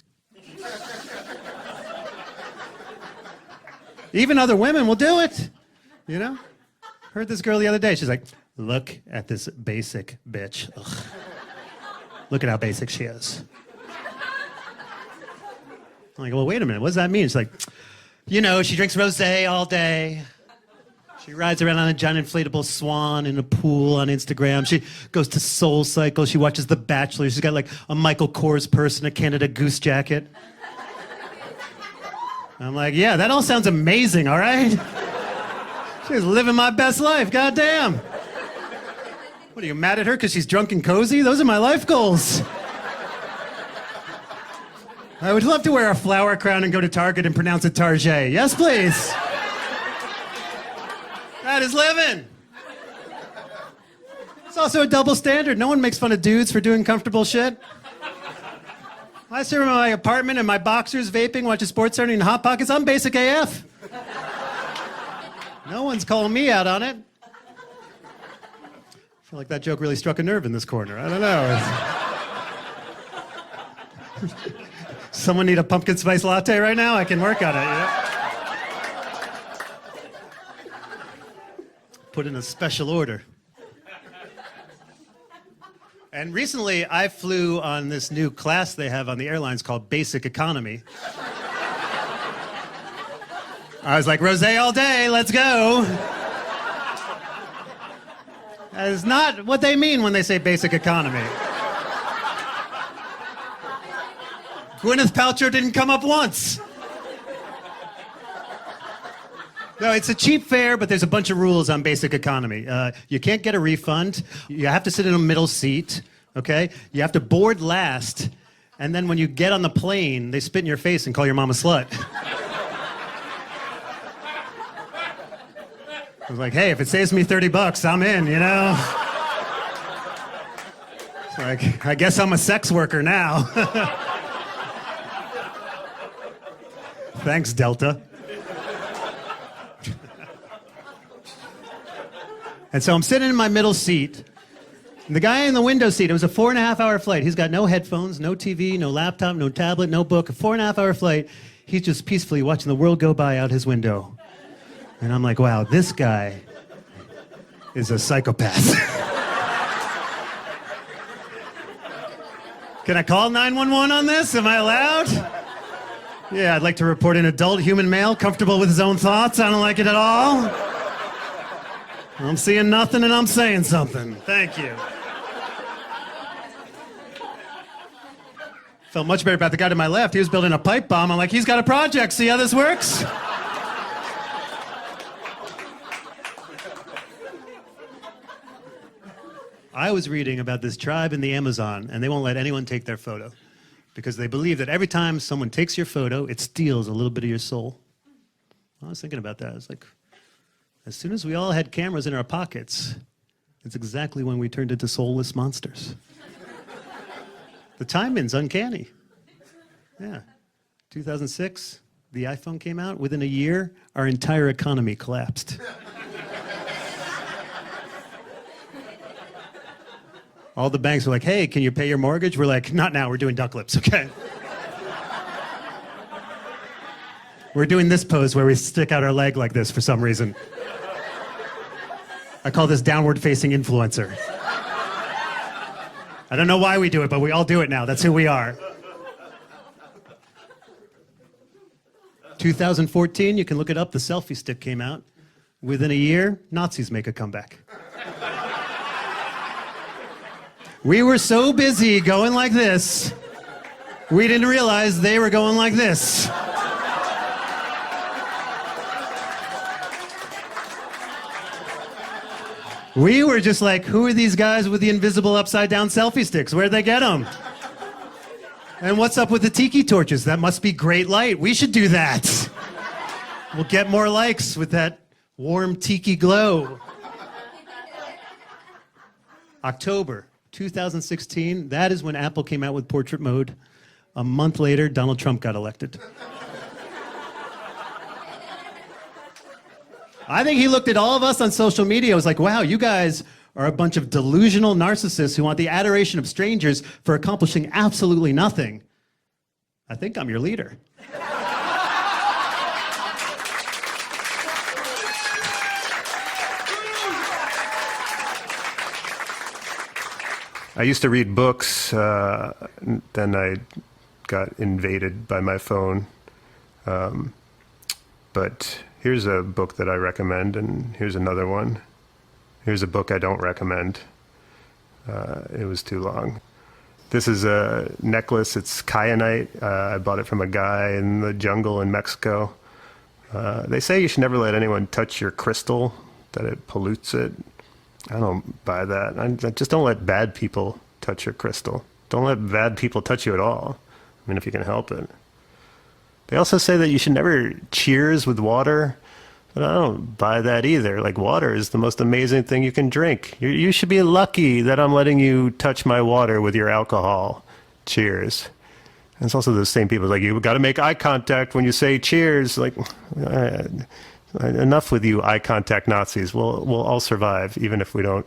Even other women will do it, you know? Heard this girl the other day, she's like, look at this basic bitch. Ugh. Look at how basic she is. I'm like, well, wait a minute, what does that mean? She's like, you know, she drinks rosé all day. She rides around on a giant inflatable swan in a pool on Instagram. She goes to Soul Cycle. She watches The Bachelor. She's got like a Michael Kors purse and a Canada Goose jacket. I'm like, yeah, that all sounds amazing, all right? She's living my best life, goddamn. What, are you mad at her because she's drunk and cozy? Those are my life goals. I would love to wear a flower crown and go to Target and pronounce it Target. Yes, please. That is living. It's also a double standard. No one makes fun of dudes for doing comfortable shit. I sit in my apartment in my boxers, vaping, watching Sports Center and Hot Pockets. I'm basic AF. No one's calling me out on it. I feel like that joke really struck a nerve in this corner. I don't know. Someone need a pumpkin spice latte right now? I can work on it, you know? Put in a special order. And recently, I flew on this new class they have on the airlines called Basic Economy. I was like, rosé all day, let's go. That is not what they mean when they say Basic Economy. Gwyneth Paltrow didn't come up once. No, it's a cheap fare, but there's a bunch of rules on Basic Economy. You can't get a refund. You have to sit in a middle seat, okay? You have to board last, and then when you get on the plane, they spit in your face and call your mom a slut. I was like, hey, if it saves me $30, I'm in, you know? It's like, I guess I'm a sex worker now. Thanks, Delta. And so I'm sitting in my middle seat. And the guy in the window seat, it was a 4.5-hour flight. He's got no headphones, no TV, no laptop, no tablet, no book. A 4.5-hour flight. He's just peacefully watching the world go by out his window. And I'm like, wow, this guy is a psychopath. Can I call 911 on this? Am I allowed? Yeah, I'd like to report an adult human male comfortable with his own thoughts. I don't like it at all. I'm seeing nothing and I'm saying something. Thank you. Felt much better about the guy to my left. He was building a pipe bomb. I'm like, he's got a project. See how this works? I was reading about this tribe in the Amazon, and they won't let anyone take their photo because they believe that every time someone takes your photo, it steals a little bit of your soul. I was thinking about that. I was like, as soon as we all had cameras in our pockets, it's exactly when we turned into soulless monsters. The timing's uncanny. Yeah. 2006, the iPhone came out. Within a year, our entire economy collapsed. All the banks were like, hey, can you pay your mortgage? We're like, not now, we're doing duck lips, okay? We're doing this pose where we stick out our leg like this for some reason. I call this downward facing influencer. I don't know why we do it, but we all do it now. That's who we are. 2014, you can look it up, the selfie stick came out. Within a year, Nazis make a comeback. We were so busy going like this, we didn't realize they were going like this. We were just like, who are these guys with the invisible upside down selfie sticks? Where'd they get them? And what's up with the tiki torches? That must be great light. We should do that. We'll get more likes with that warm tiki glow. October 2016, that is when Apple came out with portrait mode. A month later, Donald Trump got elected. I think he looked at all of us on social media, was like, wow, you guys are a bunch of delusional narcissists who want the adoration of strangers for accomplishing absolutely nothing. I think I'm your leader. I used to read books, then I got invaded by my phone. But here's a book that I recommend, and here's another one. Here's a book I don't recommend. It was too long. This is a necklace. It's kyanite. I bought it from a guy in the jungle in Mexico. They say you should never let anyone touch your crystal, that it pollutes it. I don't buy that. I just don't let bad people touch your crystal. Don't let bad people touch you at all. I mean, if you can help it. They also say that you should never cheers with water, but I don't buy that either. Like, water is the most amazing thing you can drink. You should be lucky that I'm letting you touch my water with your alcohol. Cheers. And it's also the same people like, you got to make eye contact when you say cheers. Like, enough with you eye contact Nazis. We'll all survive, even if we don't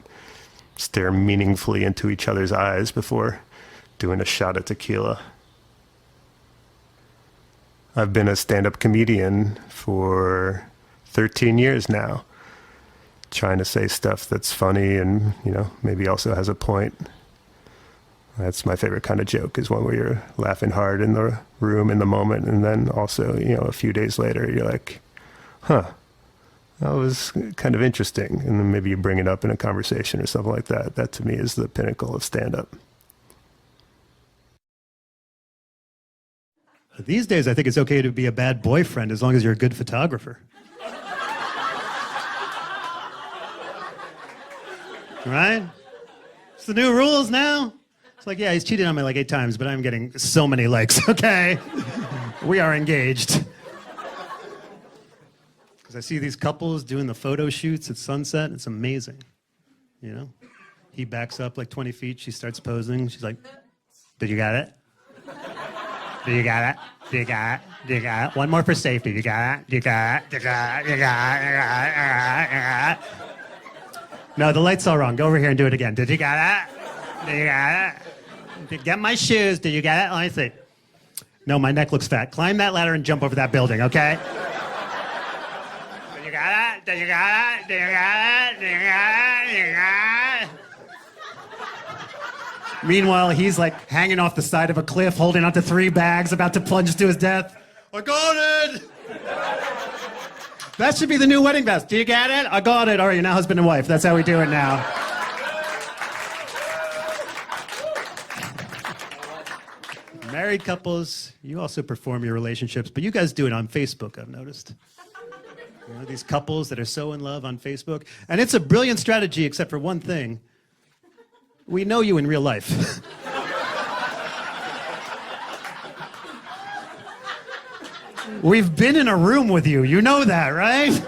stare meaningfully into each other's eyes before doing a shot of tequila. I've been a stand-up comedian for 13 years now, trying to say stuff that's funny and, maybe also has a point. That's my favorite kind of joke, is one where you're laughing hard in the room in the moment, and then also, a few days later, you're like, huh, that was kind of interesting. And then maybe you bring it up in a conversation or something like that. That, to me, is the pinnacle of stand-up. These days, I think it's okay to be a bad boyfriend as long as you're a good photographer. Right? It's the new rules now. It's like, yeah, he's cheated on me like 8 times, but I'm getting so many likes. Okay. We are engaged. Because I see these couples doing the photo shoots at sunset. It's amazing. He backs up like 20 feet. She starts posing. She's like, did you got it? Do you got it? Do you got it? Do you got it? One more for safety. You got it? You got it? You got it? You got it? You got it? You got it? You got it? No, the light's all wrong. Go over here and do it again. Did you get it? Did you get it? Did you get my shoes? Did you get it? Let me see. No, my neck looks fat. Climb that ladder and jump over that building, okay? Did you get it? Did you get it? Did you get it? Did you get it? Did you get it? Meanwhile, he's like hanging off the side of a cliff, holding onto 3 bags, about to plunge to his death. I got it! That should be the new wedding vest. Do you get it? I got it. All right, you're now husband and wife. That's how we do it now. Married couples, you also perform your relationships, but you guys do it on Facebook, I've noticed. You know, these couples that are so in love on Facebook. And it's a brilliant strategy, except for one thing. We know you in real life. We've been in a room with you. You know that, right?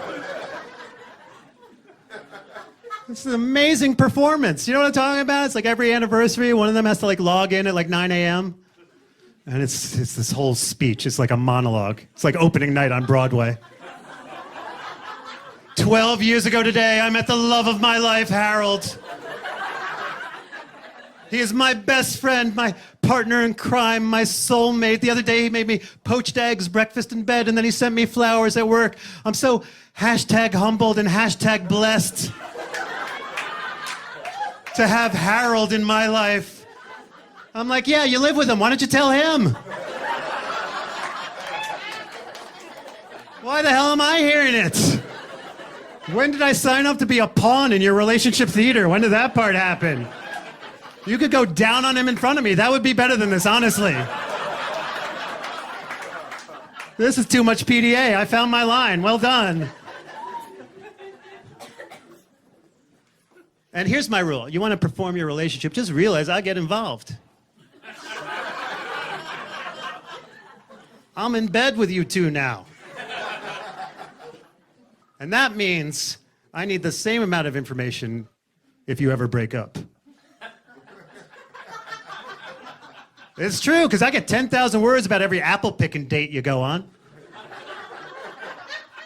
It's an amazing performance. You know what I'm talking about? It's like every anniversary, one of them has to like log in at like 9 a.m. And it's this whole speech. It's like a monologue. It's like opening night on Broadway. 12 years ago today, I met the love of my life, Harold. He is my best friend, my partner in crime, my soulmate. The other day he made me poached eggs, breakfast in bed, and then he sent me flowers at work. I'm so #humbled and #blessed to have Harold in my life. I'm like, yeah, you live with him. Why don't you tell him? Why the hell am I hearing it? When did I sign up to be a pawn in your relationship theater? When did that part happen? You could go down on him in front of me. That would be better than this, honestly. This is too much PDA. I found my line. Well done. And here's my rule. You want to perform your relationship, just realize I get involved. I'm in bed with you two now. And that means I need the same amount of information if you ever break up. It's true, because I get 10,000 words about every apple picking date you go on.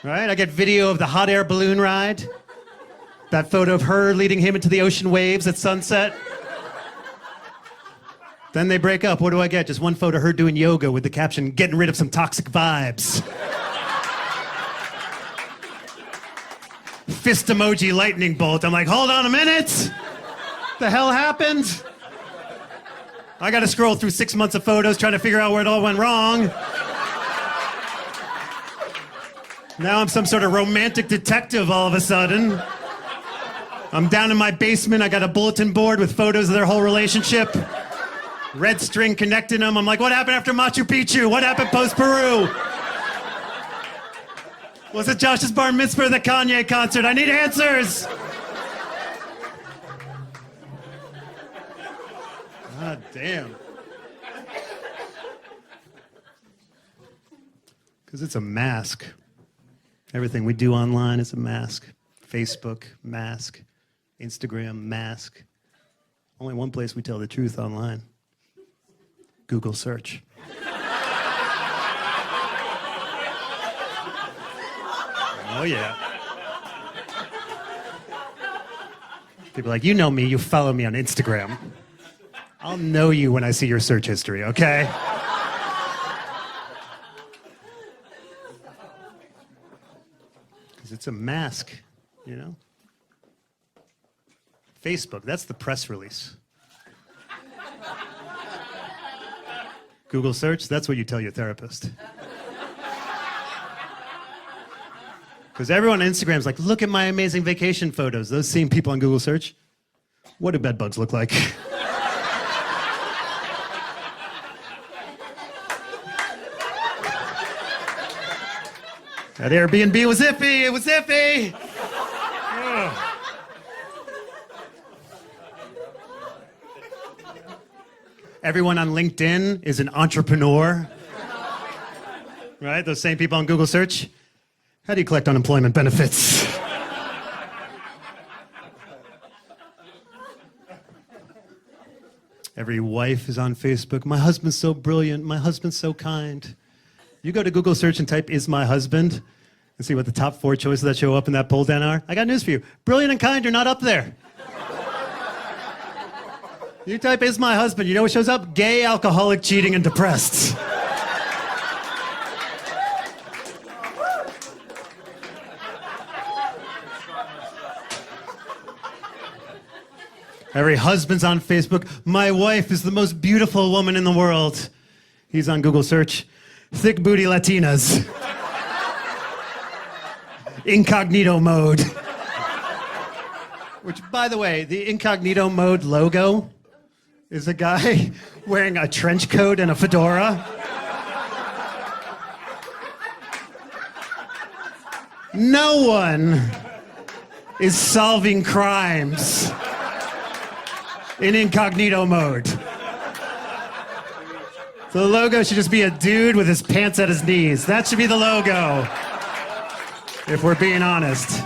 Right? I get video of the hot air balloon ride. That photo of her leading him into the ocean waves at sunset. Then they break up. What do I get? Just one photo of her doing yoga with the caption, "Getting rid of some toxic vibes." Fist emoji lightning bolt. I'm like, hold on a minute. The hell happened? I got to scroll through 6 months of photos trying to figure out where it all went wrong. Now I'm some sort of romantic detective all of a sudden. I'm down in my basement. I got a bulletin board with photos of their whole relationship. Red string connecting them. I'm like, what happened after Machu Picchu? What happened post-Peru? Was it Josh's bar mitzvah or the Kanye concert? I need answers. God damn. Because it's a mask. Everything we do online is a mask. Facebook, mask. Instagram, mask. Only one place we tell the truth online. Google search. Oh, yeah. People are like, you know me, you follow me on Instagram. I'll know you when I see your search history, okay? Because it's a mask, you know? Facebook, that's the press release. Google search, that's what you tell your therapist. Because everyone on Instagram's like, look at my amazing vacation photos. Those same people on Google search, what do bed bugs look like? That Airbnb was iffy, it was iffy. Ugh. Everyone on LinkedIn is an entrepreneur. Right? Those same people on Google search. How do you collect unemployment benefits? Every wife is on Facebook. My husband's so brilliant. My husband's so kind. You go to Google search and type, "is my husband?" and see what the top 4 choices that show up in that poll down are? I got news for you. Brilliant and kind are not up there. You type "is my husband," you know what shows up? Gay, alcoholic, cheating, and depressed. Every husband's on Facebook. My wife is the most beautiful woman in the world. He's on Google search. Thick booty Latinas. Incognito mode. Which, by the way, the incognito mode logo is a guy wearing a trench coat and a fedora. No one is solving crimes in incognito mode. The logo should just be a dude with his pants at his knees. That should be the logo, if we're being honest.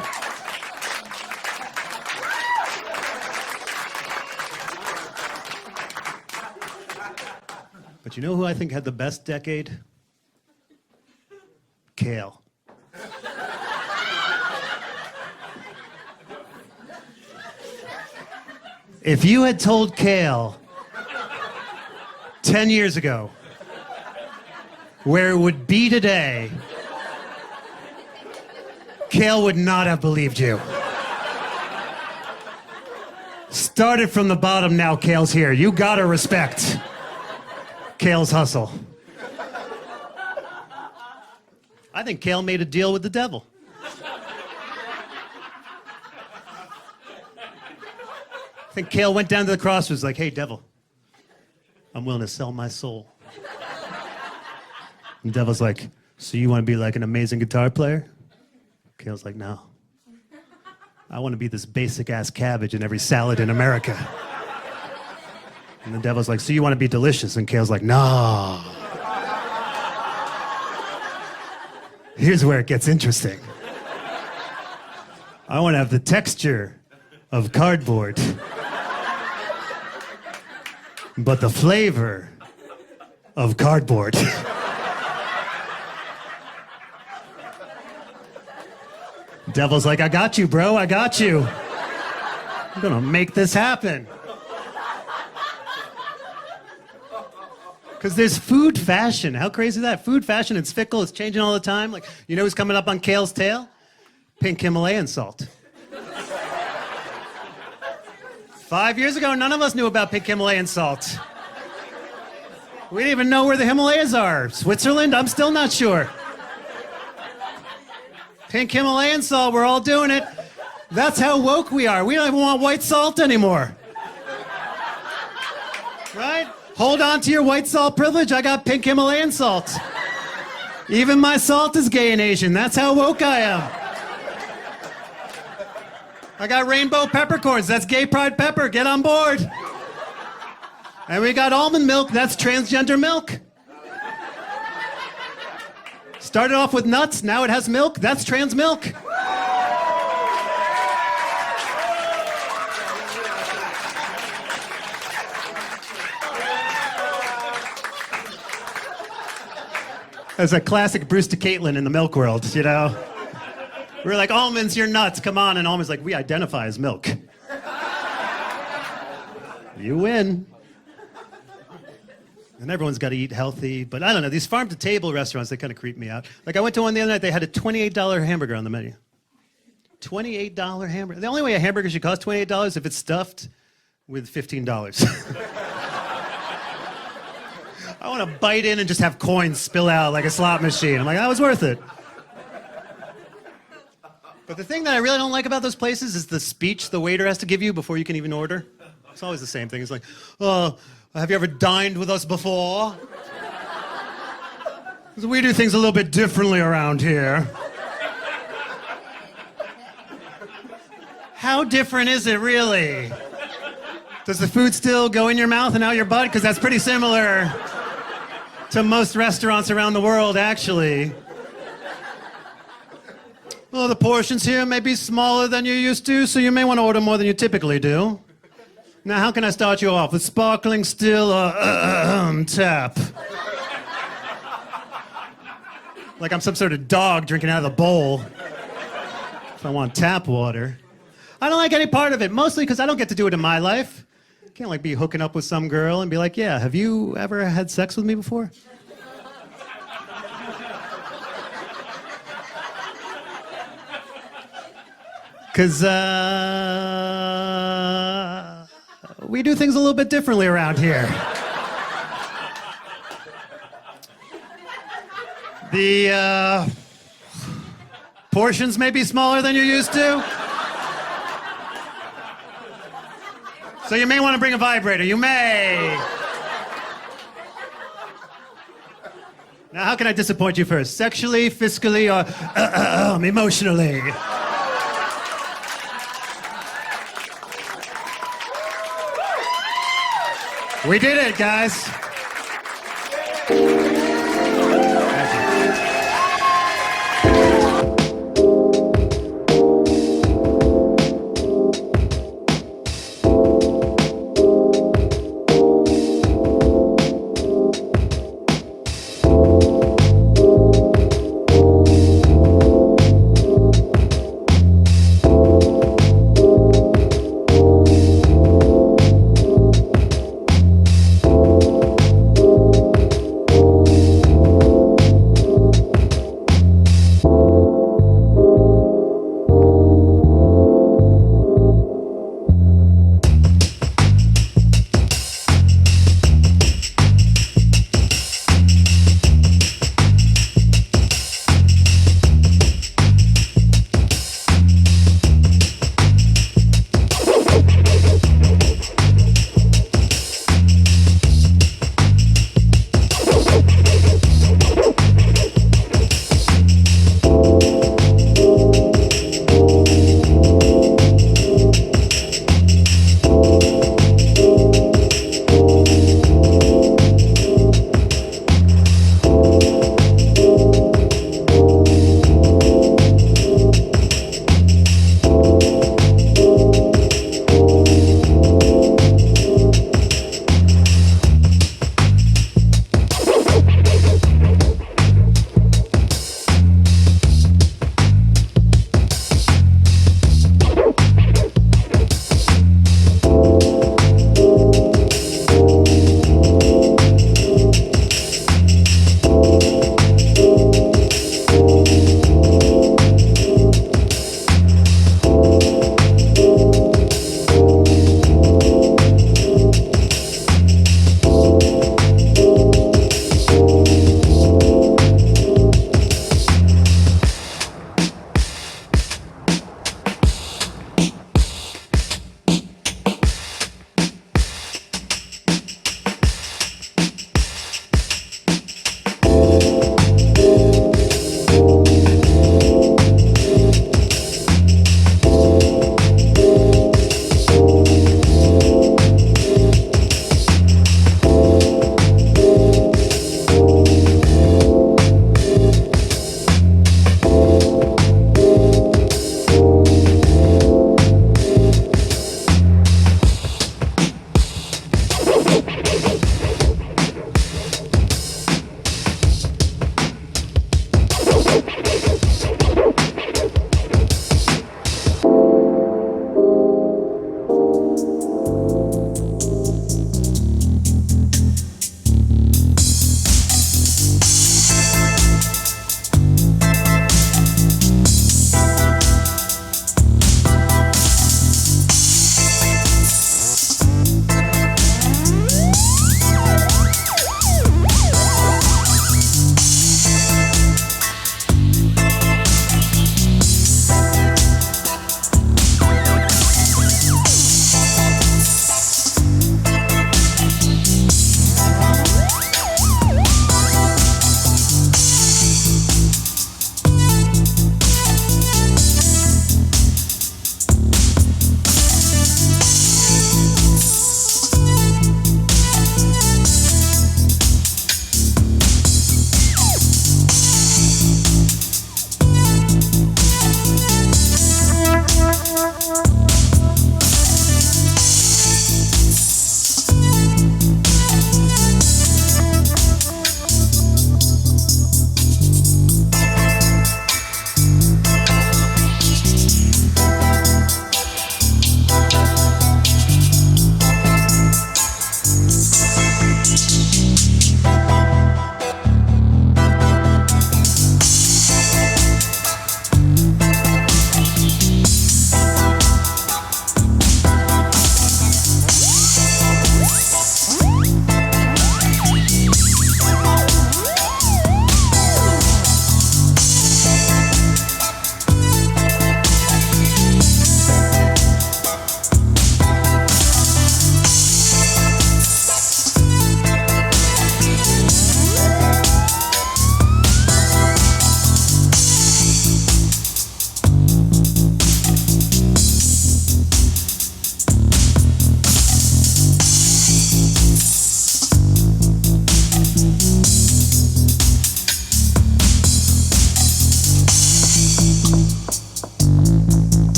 But you know who I think had the best decade? Kale. If you had told Kale 10 years ago where it would be today, Kale would not have believed you. Started from the bottom, now Kale's here. You gotta respect Kale's hustle. I think Kale made a deal with the devil. I think Kale went down to the crossroads like, "Hey, devil, I'm willing to sell my soul." And the devil's like, "So you want to be like an amazing guitar player?" Kale's like, "No. I want to be this basic-ass cabbage in every salad in America." And the devil's like, "So you want to be delicious?" And Kale's like, "No. Here's where it gets interesting. I want to have the texture of cardboard, but the flavor of cardboard." Devil's like, "I got you, bro. I got you. I'm gonna make this happen." Because there's food fashion. How crazy is that? Food fashion, it's fickle, it's changing all the time. Like, you know who's coming up on Kale's tail? Pink Himalayan salt. 5 years ago, none of us knew about pink Himalayan salt. We didn't even know where the Himalayas are. Switzerland? I'm still not sure. Pink Himalayan salt, we're all doing it. That's how woke we are. We don't even want white salt anymore. Right? Hold on to your white salt privilege. I got pink Himalayan salt. Even my salt is gay and Asian. That's how woke I am. I got rainbow peppercorns. That's gay pride pepper. Get on board. And we got almond milk. That's transgender milk. Started off with nuts. Now it has milk. That's trans milk. That's a classic Bruce to Caitlin in the milk world, you know? We were like, "Almonds, you're nuts, come on." And Almonds like, "We identify as milk." You win. And everyone's got to eat healthy. But I don't know, these farm-to-table restaurants, they kind of creep me out. Like, I went to one the other night, they had a $28 hamburger on the menu. $28 hamburger. The only way a hamburger should cost $28 is if it's stuffed with $15. I want to bite in and just have coins spill out like a slot machine. I'm like, that was worth it. But the thing that I really don't like about those places is the speech the waiter has to give you before you can even order. It's always the same thing. It's like, "Oh, have you ever dined with us before? We do things a little bit differently around here." How different is it really? Does the food still go in your mouth and out your butt? Because that's pretty similar to most restaurants around the world, actually. "Well, the portions here may be smaller than you're used to, so you may want to order more than you typically do. Now, how can I start you off? With sparkling still or tap?" Like I'm some sort of dog drinking out of the bowl if I want tap water. I don't like any part of it, mostly because I don't get to do it in my life. I can't like be hooking up with some girl and be like, yeah, have you ever had sex with me before? Because we do things a little bit differently around here. The portions may be smaller than you're used to. So you may want to bring a vibrator. You may. Now, how can I disappoint you first? Sexually, fiscally, or emotionally? We did it, guys.